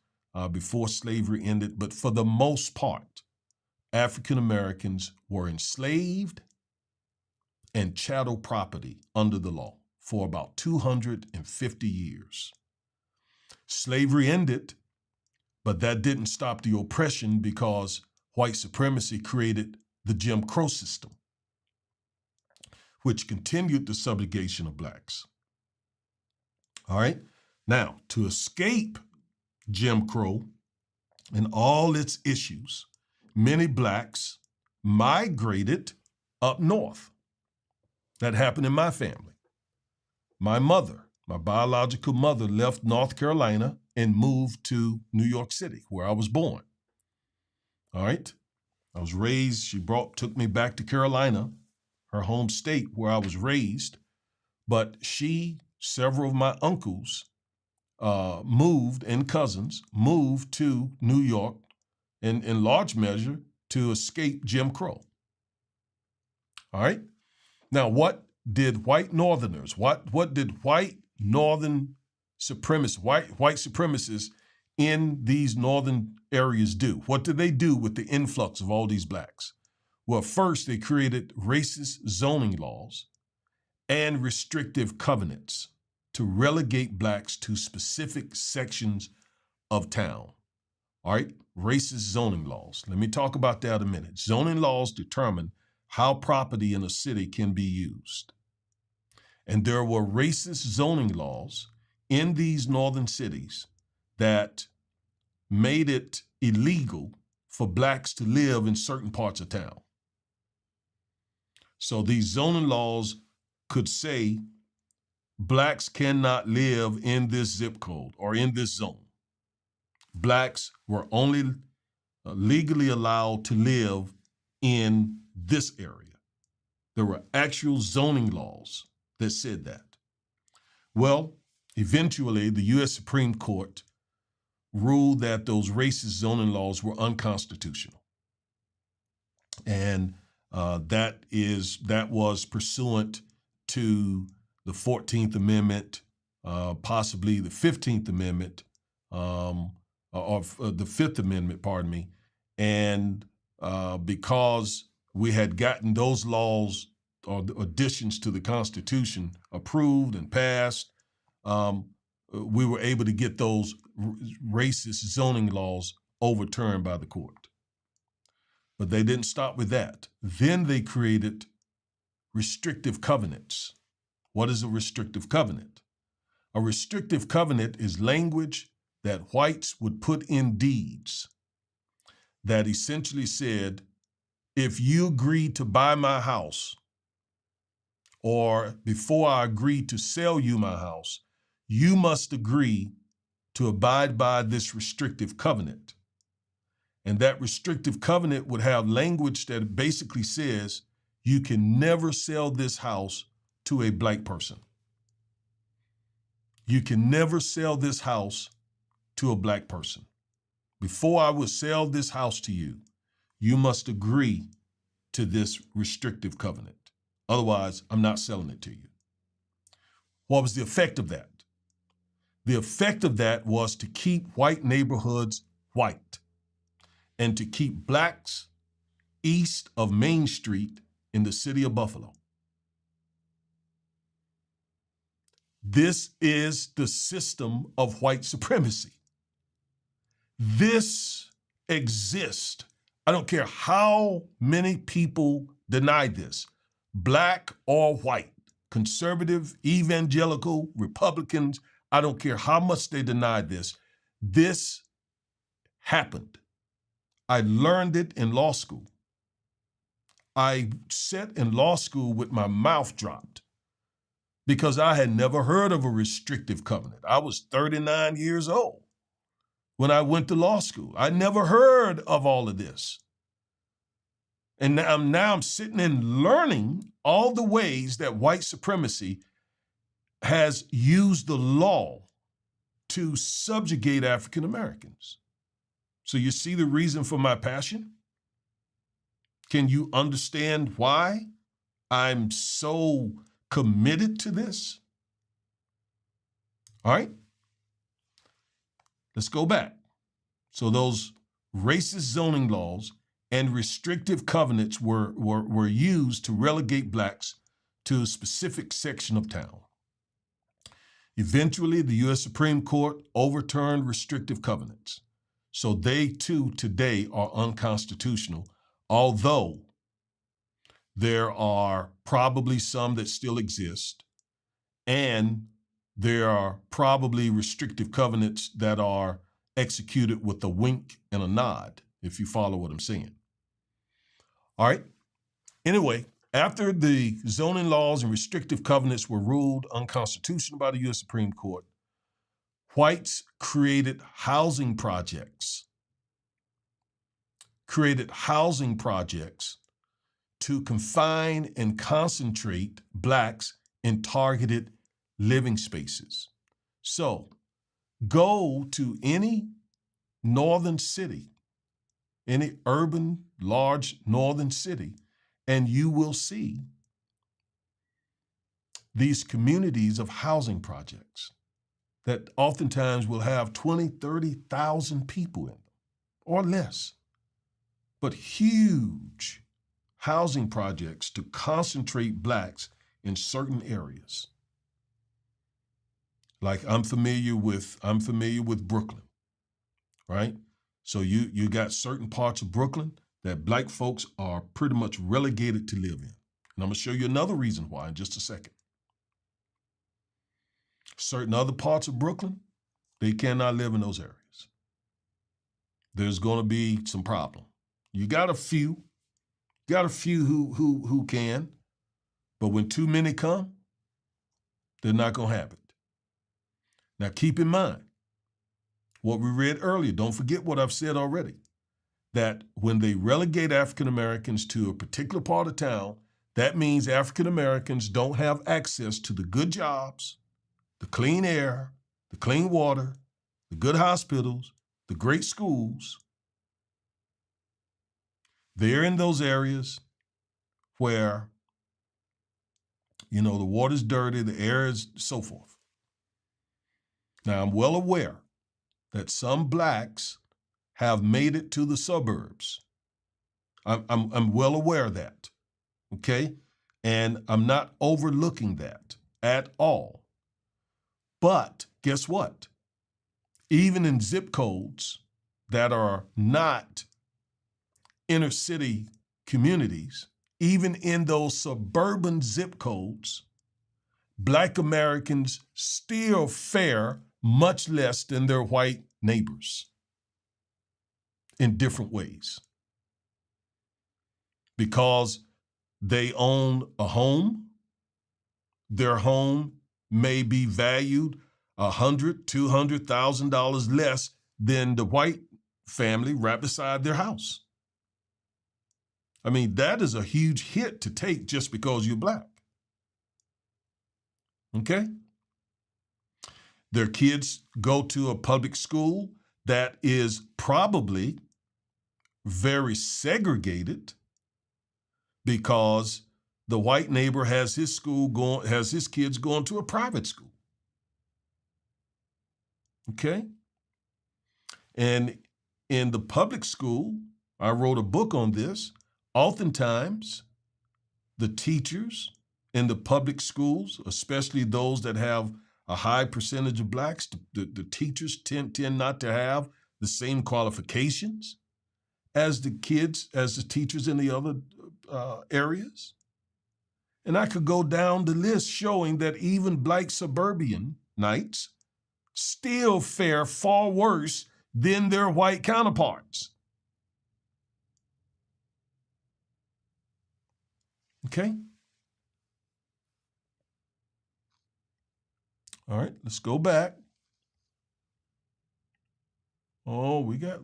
before slavery ended. But for the most part, African Americans were enslaved and chattel property under the law for about 250 years. Slavery ended, but that didn't stop the oppression because white supremacy created the Jim Crow system, which continued the subjugation of blacks. All right. Now, to escape Jim Crow and all its issues, many blacks migrated up north. That happened in my family. My biological mother, left North Carolina and moved to New York City, where I was born. All right. I was raised, took me back to Carolina, her home state where I was raised. But several of my uncles and cousins moved to New York in large measure to escape Jim Crow. All right. Now, what did white Northerners, what did white Northern supremacists, white supremacists in these northern areas do? What did they do with the influx of all these blacks? Well, first, they created racist zoning laws and restrictive covenants to relegate blacks to specific sections of town. All right, racist zoning laws. Let me talk about that a minute. Zoning laws determine how property in a city can be used. And there were racist zoning laws in these northern cities that made it illegal for blacks to live in certain parts of town. So these zoning laws could say blacks cannot live in this zip code or in this zone. Blacks were only legally allowed to live in this area. There were actual zoning laws that said that. Well, eventually, the U.S. Supreme Court ruled that those racist zoning laws were unconstitutional. And that was pursuant to the 14th Amendment, possibly the 15th Amendment, or the Fifth Amendment, pardon me. And because we had gotten those laws or the additions to the Constitution approved and passed, we were able to get those racist zoning laws overturned by the court. But they didn't stop with that. Then they created restrictive covenants. What is a restrictive covenant? A restrictive covenant is language that whites would put in deeds that essentially said, if you agree to buy my house, or before I agree to sell you my house, you must agree to abide by this restrictive covenant. And that restrictive covenant would have language that basically says you can never sell this house to a black person. You can never sell this house to a black person. Before I will sell this house to you, you must agree to this restrictive covenant. Otherwise, I'm not selling it to you. What was the effect of that? The effect of that was to keep white neighborhoods white and to keep blacks east of Main Street in the city of Buffalo. This is the system of white supremacy. This exists. I don't care how many people deny this, black or white, conservative, evangelical, Republicans, I don't care how much they deny this. This happened. I learned it in law school. I sat in law school with my mouth dropped because I had never heard of a restrictive covenant. I was 39 years old when I went to law school. I never heard of all of this. And now I'm sitting and learning all the ways that white supremacy has used the law to subjugate African Americans. So you see the reason for my passion? Can you understand why I'm so committed to this? All right, let's go back. So those racist zoning laws and restrictive covenants were used to relegate blacks to a specific section of town. Eventually, the U.S. Supreme Court overturned restrictive covenants. So they too today are unconstitutional, although there are probably some that still exist, and there are probably restrictive covenants that are executed with a wink and a nod, if you follow what I'm saying. All right. Anyway, after the zoning laws and restrictive covenants were ruled unconstitutional by the U.S. Supreme Court, whites created housing projects to confine and concentrate blacks in targeted living spaces. So go to any northern city, any urban, large northern city, and you will see these communities of housing projects that oftentimes will have 20, 30,000 people in them or less, but huge housing projects to concentrate blacks in certain areas. Like I'm familiar with Brooklyn, right? So you got certain parts of Brooklyn that black folks are pretty much relegated to live in. And I'm gonna show you another reason why in just a second. Certain other parts of Brooklyn, they cannot live in those areas. there's going to be some problem. You got a few who can, but when too many come, they're not going to have it. Now keep in mind what we read earlier. Don't forget what I've said already, that when they relegate African Americans to a particular part of town, that means African Americans don't have access to the good jobs, the clean air, the clean water, the good hospitals, the great schools. They're in those areas where, the water's dirty, the air is so forth. Now, I'm well aware that some blacks have made it to the suburbs. I'm well aware of that, okay? And I'm not overlooking that at all. But guess what? Even in zip codes that are not inner city communities, even in those suburban zip codes, Black Americans still fare much less than their white neighbors in different ways. Because they own a home, their home may be valued $100,000, $200,000 less than the white family right beside their house. I mean, that is a huge hit to take just because you're Black. Okay? Their kids go to a public school that is probably very segregated because the white neighbor has his kids going to a private school. Okay? And in the public school, I wrote a book on this. Oftentimes, the teachers in the public schools, especially those that have a high percentage of blacks, the teachers tend not to have the same qualifications as the teachers in the other areas. And I could go down the list showing that even Black suburbanites still fare far worse than their white counterparts. Okay? All right, let's go back. Oh, we got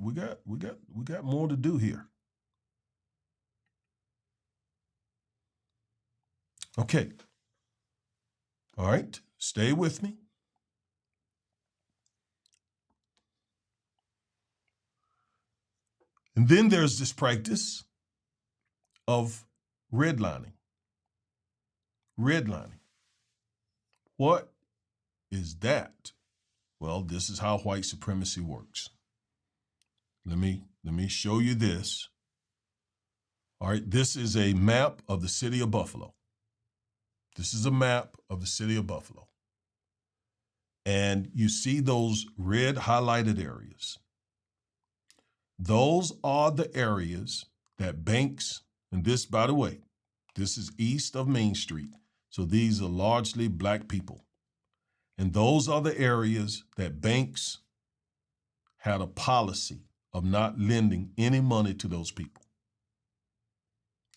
more to do here. Okay. All right, stay with me. And then there's this practice of redlining. Redlining. What is that? Well, this is how white supremacy works. Let me show you this. All right, this is a map of the city of Buffalo. This is a map of the city of Buffalo. And you see those red highlighted areas. Those are the areas that banks, and this, by the way, this is east of Main Street. So these are largely Black people. And those are the areas that banks had a policy of not lending any money to those people.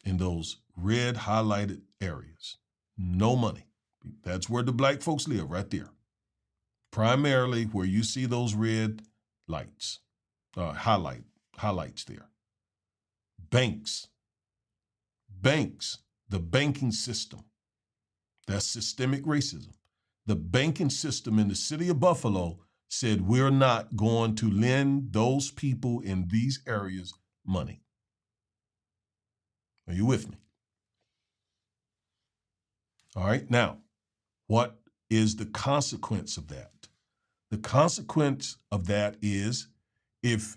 In those red highlighted areas, no money. That's where the Black folks live, right there. Primarily where you see those red lights, highlights there. Banks, the banking system. That's systemic racism. The banking system in the city of Buffalo said, we're not going to lend those people in these areas money. Are you with me? All right. Now, what is the consequence of that? The consequence of that is if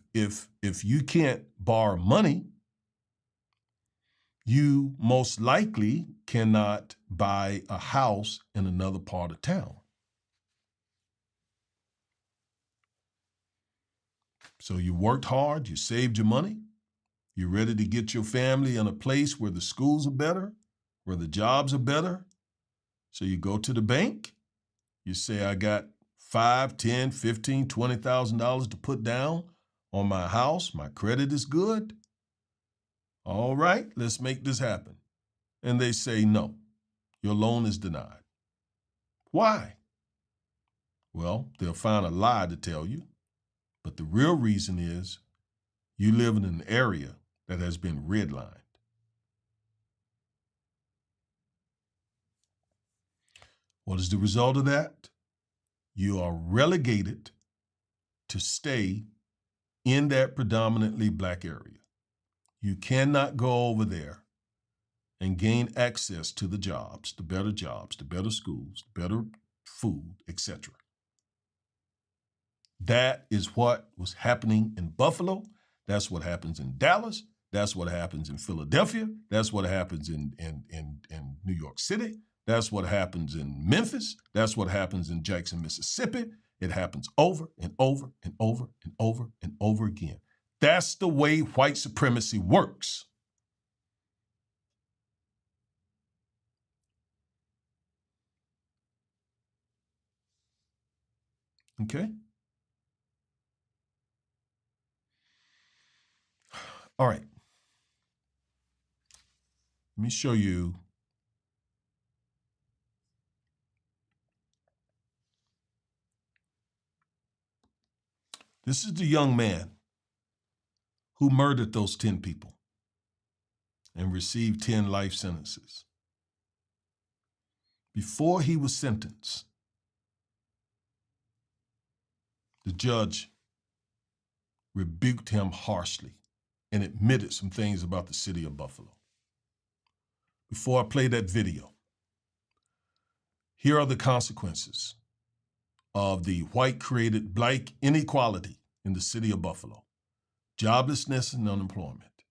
you can't borrow money, you most likely cannot buy a house in another part of town. So you worked hard, you saved your money, you're ready to get your family in a place where the schools are better, where the jobs are better. So you go to the bank, you say, I got $5,000, $10,000, $15,000, $20,000 to put down on my house. My credit is good. All right, let's make this happen. And they say, no, your loan is denied. Why? Well, they'll find a lie to tell you. But the real reason is you live in an area that has been redlined. What is the result of that? You are relegated to stay in that predominantly black area. You cannot go over there and gain access to the jobs, the better schools, the better food, etc. That is what was happening in Buffalo. That's what happens in Dallas. That's what happens in Philadelphia. That's what happens in New York City. That's what happens in Memphis. That's what happens in Jackson, Mississippi. It happens over and over and over and over and over again. That's the way white supremacy works. Okay? All right. Let me show you. This is the young man who murdered those 10 people and received 10 life sentences. Before he was sentenced, the judge rebuked him harshly and admitted some things about the city of Buffalo. Before I play that video, here are the consequences of the white-created black inequality in the city of Buffalo. Joblessness and unemployment.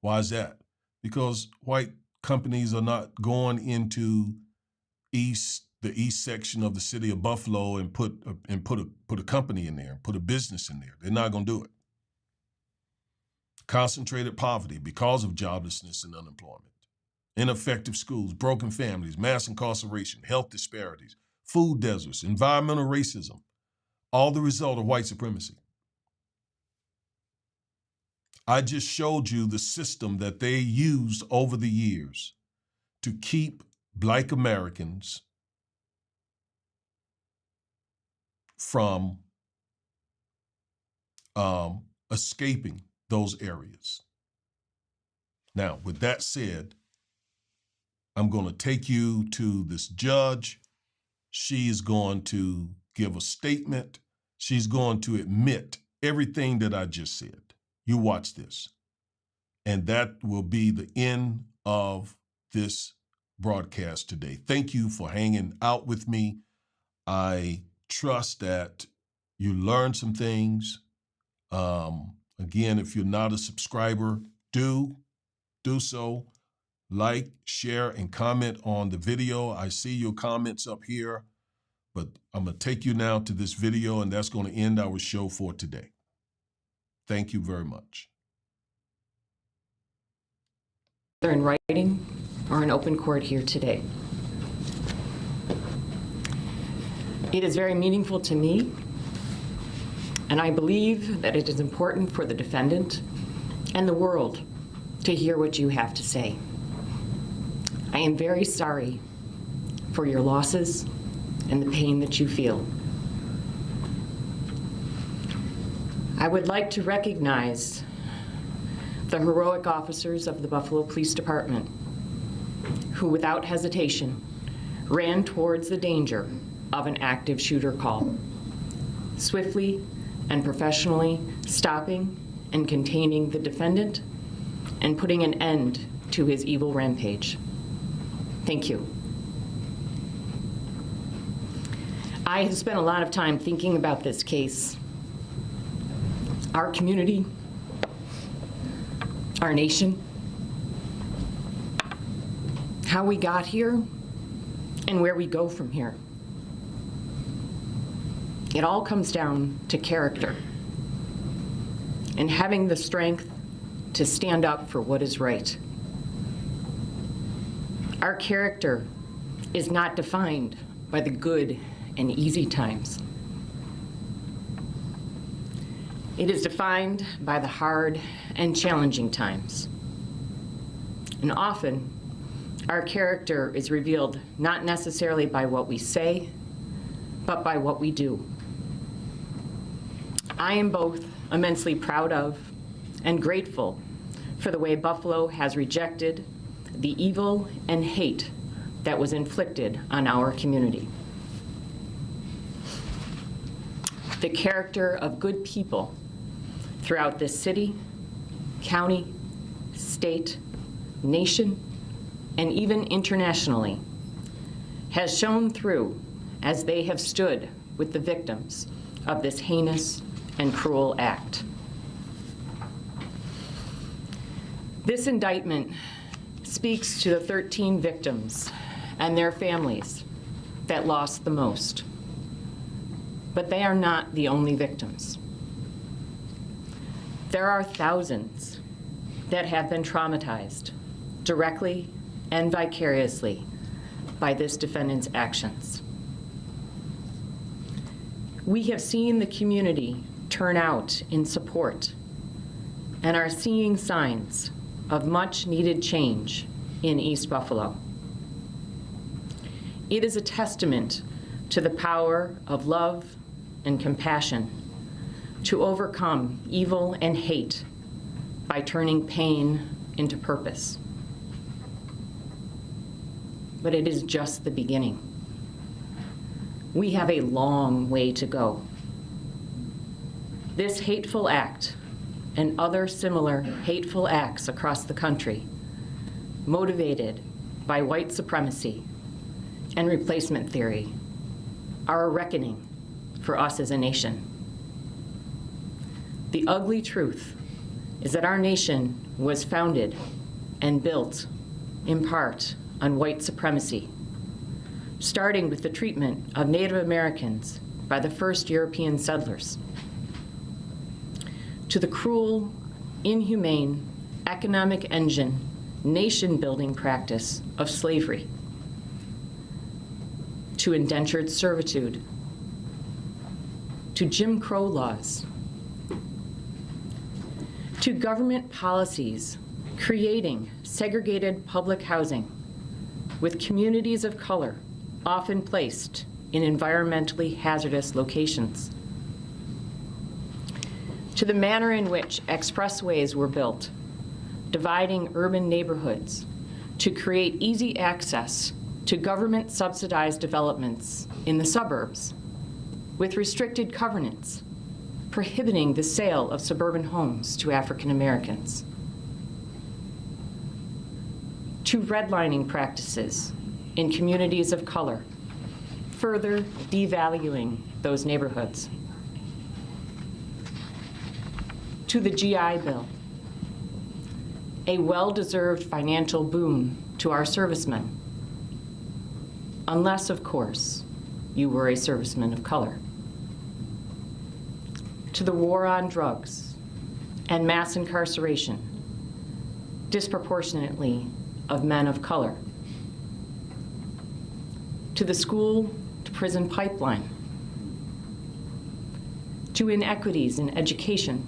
Why is that? Because white companies are not going into the east section of the city of Buffalo and put a company in there, put a business in there. They're not going to do it. Concentrated poverty because of joblessness and unemployment. Ineffective schools, broken families, mass incarceration, health disparities, food deserts, environmental racism, all the result of white supremacy. I just showed you the system that they used over the years to keep black Americans from escaping those areas. Now, with that said, I'm going to take you to this judge. She is going to give a statement. She's going to admit everything that I just said. You watch this. And that will be the end of this broadcast today. Thank you for hanging out with me. I trust that you learned some things. Again, if you're not a subscriber, do so. Like, share, and comment on the video. I see your comments up here, but I'm going to take you now to this video, and that's going to end our show for today. Thank you very much. Either in writing or in open court here today. It is very meaningful to me, and I believe that it is important for the defendant and the world to hear what you have to say. I am very sorry for your losses and the pain that you feel. I would like to recognize the heroic officers of the Buffalo Police Department who, without hesitation, ran towards the danger of an active shooter call, swiftly and professionally stopping and containing the defendant and putting an end to his evil rampage. Thank you. I have spent a lot of time thinking about this case, our community, our nation, how we got here, and where we go from here. It all comes down to character and having the strength to stand up for what is right. Our character is not defined by the good and easy times. It is defined by the hard and challenging times. And often, our character is revealed not necessarily by what we say, but by what we do. I am both immensely proud of and grateful for the way Buffalo has rejected the evil and hate that was inflicted on our community. The character of good people throughout this city, county, state, nation, and even internationally has shown through as they have stood with the victims of this heinous and cruel act. This indictment speaks to the 13 victims and their families that lost the most. But they are not the only victims. There are thousands that have been traumatized directly and vicariously by this defendant's actions. We have seen the community turn out in support and are seeing signs of much needed change in East Buffalo. It is a testament to the power of love and compassion to overcome evil and hate by turning pain into purpose. But it is just the beginning. We have a long way to go. This hateful act and other similar hateful acts across the country, motivated by white supremacy and replacement theory, are a reckoning for us as a nation. The ugly truth is that our nation was founded and built in part on white supremacy, starting with the treatment of Native Americans by the first European settlers, to the cruel, inhumane, economic engine, nation-building practice of slavery, to indentured servitude, to Jim Crow laws, to government policies creating segregated public housing with communities of color often placed in environmentally hazardous locations, to the manner in which expressways were built, dividing urban neighborhoods to create easy access to government-subsidized developments in the suburbs with restricted covenants prohibiting the sale of suburban homes to African Americans, to redlining practices in communities of color, further devaluing those neighborhoods, to the GI Bill, a well-deserved financial boon to our servicemen, unless, of course, you were a serviceman of color, to the war on drugs and mass incarceration, disproportionately of men of color, to the school-to-prison pipeline, to inequities in education,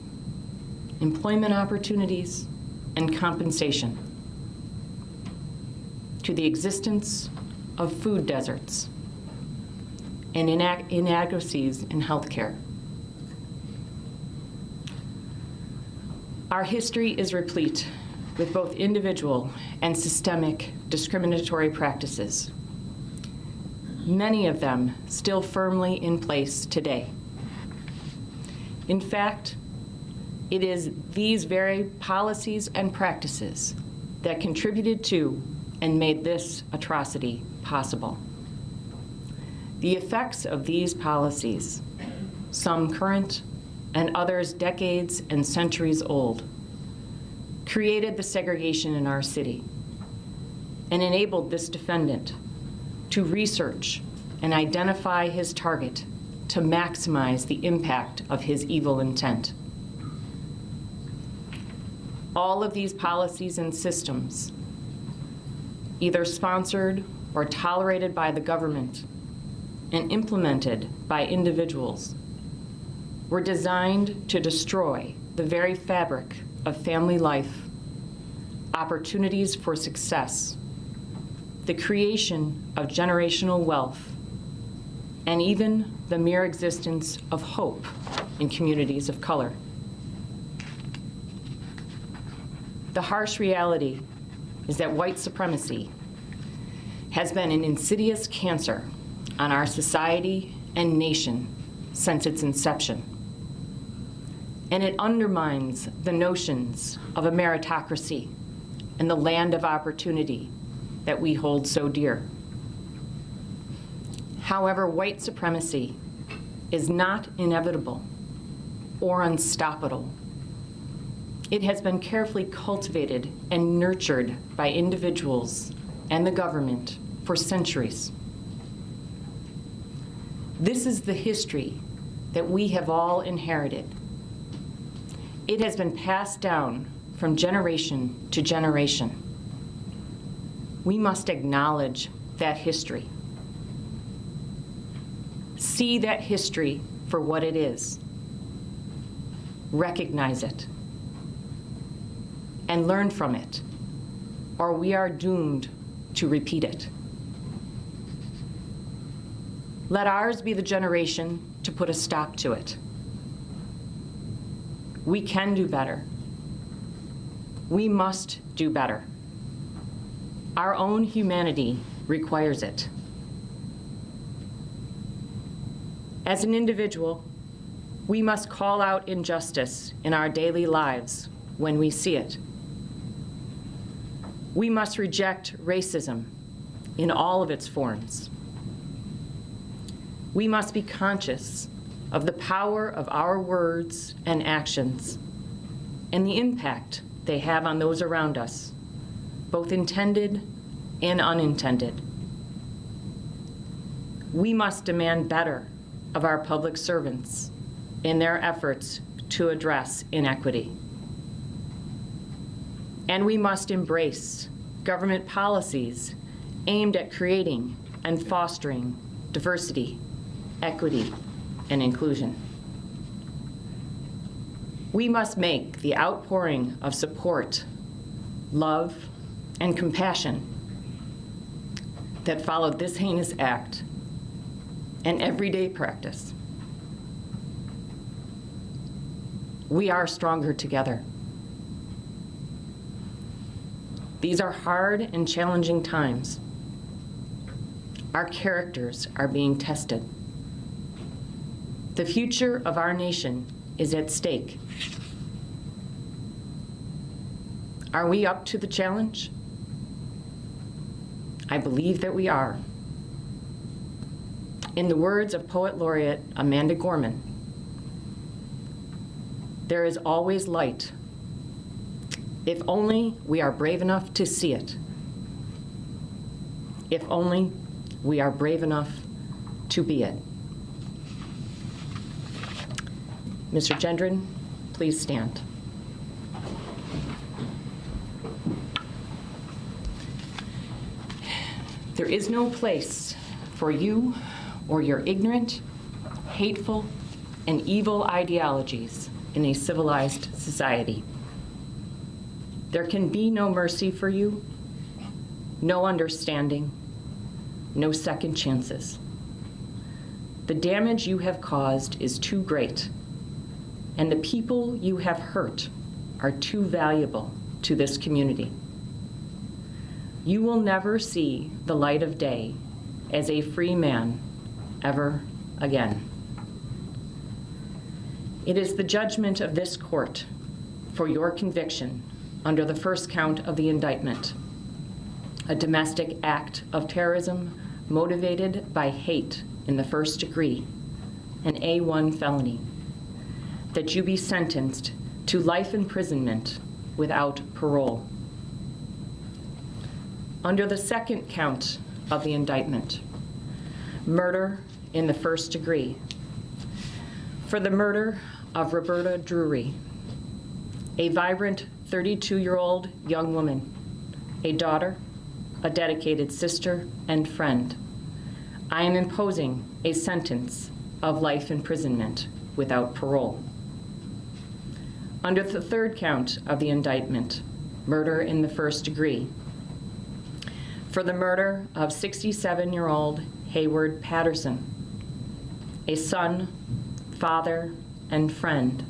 employment opportunities, and compensation, to the existence of food deserts and inadequacies in healthcare. Our history is replete with both individual and systemic discriminatory practices, many of them still firmly in place today. In fact, it is these very policies and practices that contributed to and made this atrocity possible. The effects of these policies, some current and others decades and centuries old, created the segregation in our city and enabled this defendant to research and identify his target to maximize the impact of his evil intent. All of these policies and systems, either sponsored or tolerated by the government and implemented by individuals, were designed to destroy the very fabric of family life, opportunities for success, the creation of generational wealth, and even the mere existence of hope in communities of color. The harsh reality is that white supremacy has been an insidious cancer on our society and nation since its inception. And it undermines the notions of a meritocracy and the land of opportunity that we hold so dear. However, white supremacy is not inevitable or unstoppable. It has been carefully cultivated and nurtured by individuals and the government for centuries. This is the history that we have all inherited. It has been passed down from generation to generation. We must acknowledge that history. See that history for what it is. Recognize it. And learn from it, or we are doomed to repeat it. Let ours be the generation to put a stop to it. We can do better. We must do better. Our own humanity requires it. As an individual, we must call out injustice in our daily lives when we see it. We must reject racism in all of its forms. We must be conscious of the power of our words and actions and the impact they have on those around us, both intended and unintended. We must demand better of our public servants in their efforts to address inequity. And we must embrace government policies aimed at creating and fostering diversity, equity, and inclusion. We must make the outpouring of support, love, and compassion that followed this heinous act an everyday practice. We are stronger together. These are hard and challenging times. Our characters are being tested. The future of our nation is at stake. Are we up to the challenge? I believe that we are. In the words of Poet Laureate Amanda Gorman, there is always light, if only we are brave enough to see it. If only we are brave enough to be it. Mr. Gendron, please stand. There is no place for you or your ignorant, hateful, and evil ideologies in a civilized society. There can be no mercy for you, no understanding, no second chances. The damage you have caused is too great, and the people you have hurt are too valuable to this community. You will never see the light of day as a free man ever again. It is the judgment of this court for your conviction under the first count of the indictment, a domestic act of terrorism motivated by hate in the first degree, an A1 felony, that you be sentenced to life imprisonment without parole. Under the second count of the indictment, murder in the first degree, for the murder of Roberta Drury, a vibrant 32-year-old young woman, a daughter, a dedicated sister, and friend, I am imposing a sentence of life imprisonment without parole. Under the third count of the indictment, murder in the first degree, for the murder of 67-year-old Hayward Patterson, a son, father, and friend,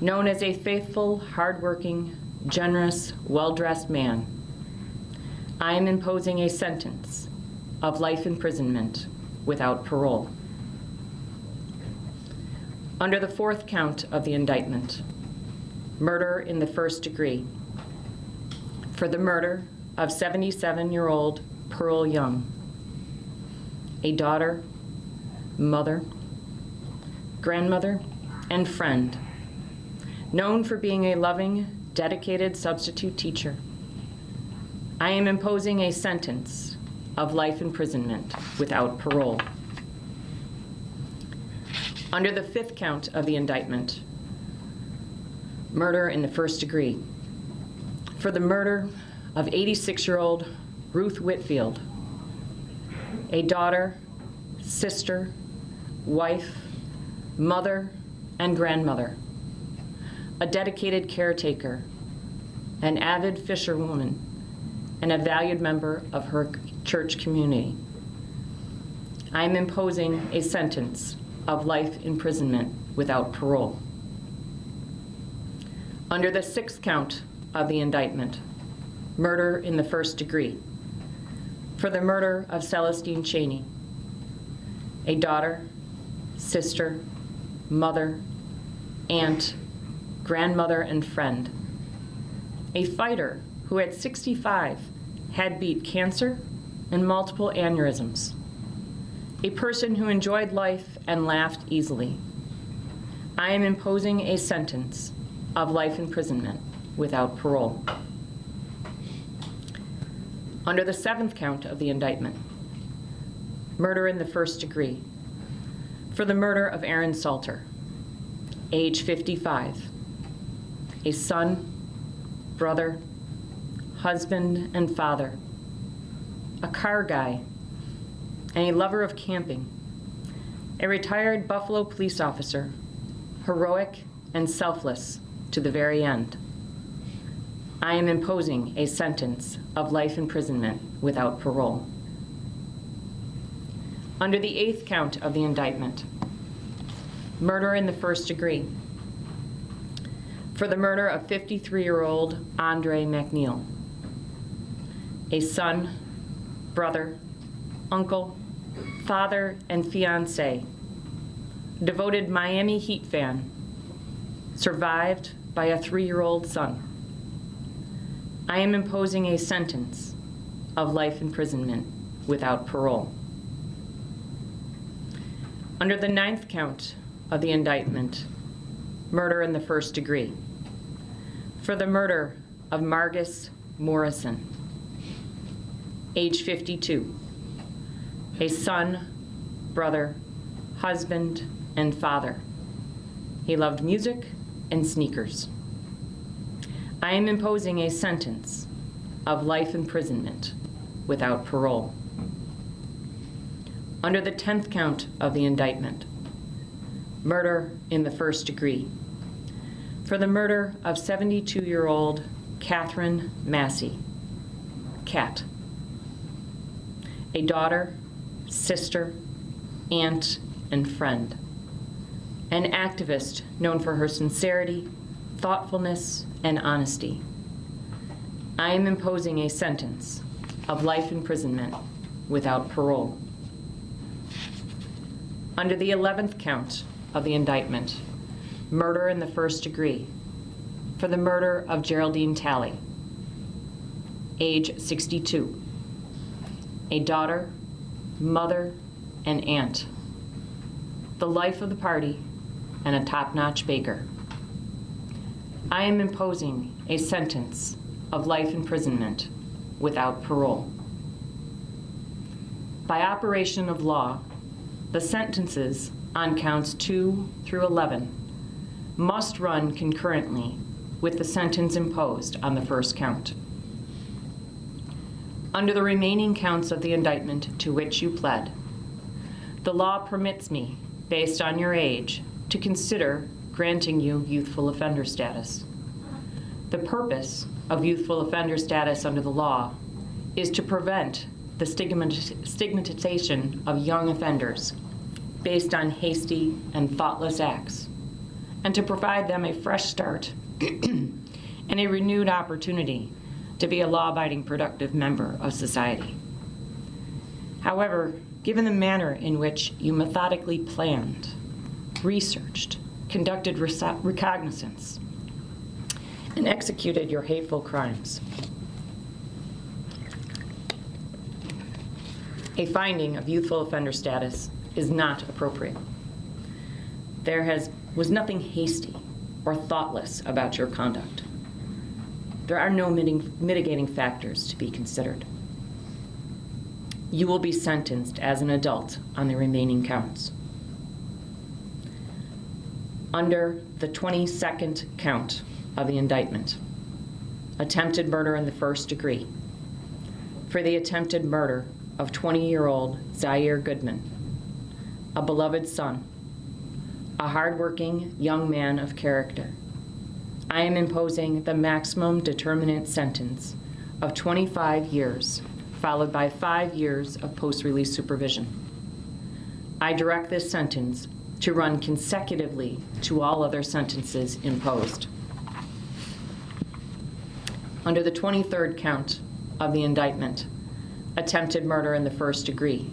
known as a faithful, hardworking, generous, well-dressed man, I am imposing a sentence of life imprisonment without parole. Under the fourth count of the indictment, murder in the first degree, for the murder of 77-year-old Pearl Young, a daughter, mother, grandmother, and friend, known for being a loving, dedicated substitute teacher. I am imposing a sentence of life imprisonment without parole. Under the fifth count of the indictment, murder in the first degree, for the murder of 86-year-old Ruth Whitfield, a daughter, sister, wife, mother, and grandmother, a dedicated caretaker, an avid fisherwoman, and a valued member of her church community. I am imposing a sentence of life imprisonment without parole. Under the sixth count of the indictment, murder in the first degree, for the murder of Celestine Cheney, a daughter, sister, mother, aunt, grandmother, and friend, a fighter who at 65 had beat cancer and multiple aneurysms, a person who enjoyed life and laughed easily. I am imposing a sentence of life imprisonment without parole. Under the seventh count of the indictment, murder in the first degree, for the murder of Aaron Salter, age 55, a son, brother, husband, and father, a car guy, and a lover of camping, a retired Buffalo police officer, heroic and selfless to the very end. I am imposing a sentence of life imprisonment without parole. Under the eighth count of the indictment, murder in the first degree, for the murder of 53-year-old Andre McNeil, a son, brother, uncle, father, and fiancé, devoted Miami Heat fan, survived by a 3-year-old son. I am imposing a sentence of life imprisonment without parole. Under the ninth count of the indictment, murder in the first degree, for the murder of Margus Morrison, age 52, a son, brother, husband, and father. He loved music and sneakers. I am imposing a sentence of life imprisonment without parole. Under the 10th count of the indictment, murder in the first degree, for the murder of 72-year-old Catherine Massey, Cat, a daughter, sister, aunt, and friend, an activist known for her sincerity, thoughtfulness, and honesty. I am imposing a sentence of life imprisonment without parole. Under the 11th count of the indictment, murder in the first degree, for the murder of Geraldine Talley, age 62, a daughter, mother, and aunt, the life of the party, and a top-notch baker. I am imposing a sentence of life imprisonment without parole. By operation of law, the sentences on counts 2 through 11 must run concurrently with the sentence imposed on the first count. Under the remaining counts of the indictment to which you pled, the law permits me, based on your age, to consider granting you youthful offender status. The purpose of youthful offender status under the law is to prevent the stigmatization of young offenders based on hasty and thoughtless acts, and to provide them a fresh start and a renewed opportunity to be a law-abiding, productive member of society. However, given the manner in which you methodically planned, researched, conducted recognizance, and executed your hateful crimes, a finding of youthful offender status is not appropriate. There was nothing hasty or thoughtless about your conduct. There are no mitigating factors to be considered. You will be sentenced as an adult on the remaining counts. Under the 22nd count of the indictment, attempted murder in the first degree, for the attempted murder of 20-year-old Zaire Goodman, a beloved son, a hardworking young man of character, I am imposing the maximum determinate sentence of 25 years, followed by 5 years of post-release supervision. I direct this sentence to run consecutively to all other sentences imposed. Under the 23rd count of the indictment, attempted murder in the first degree,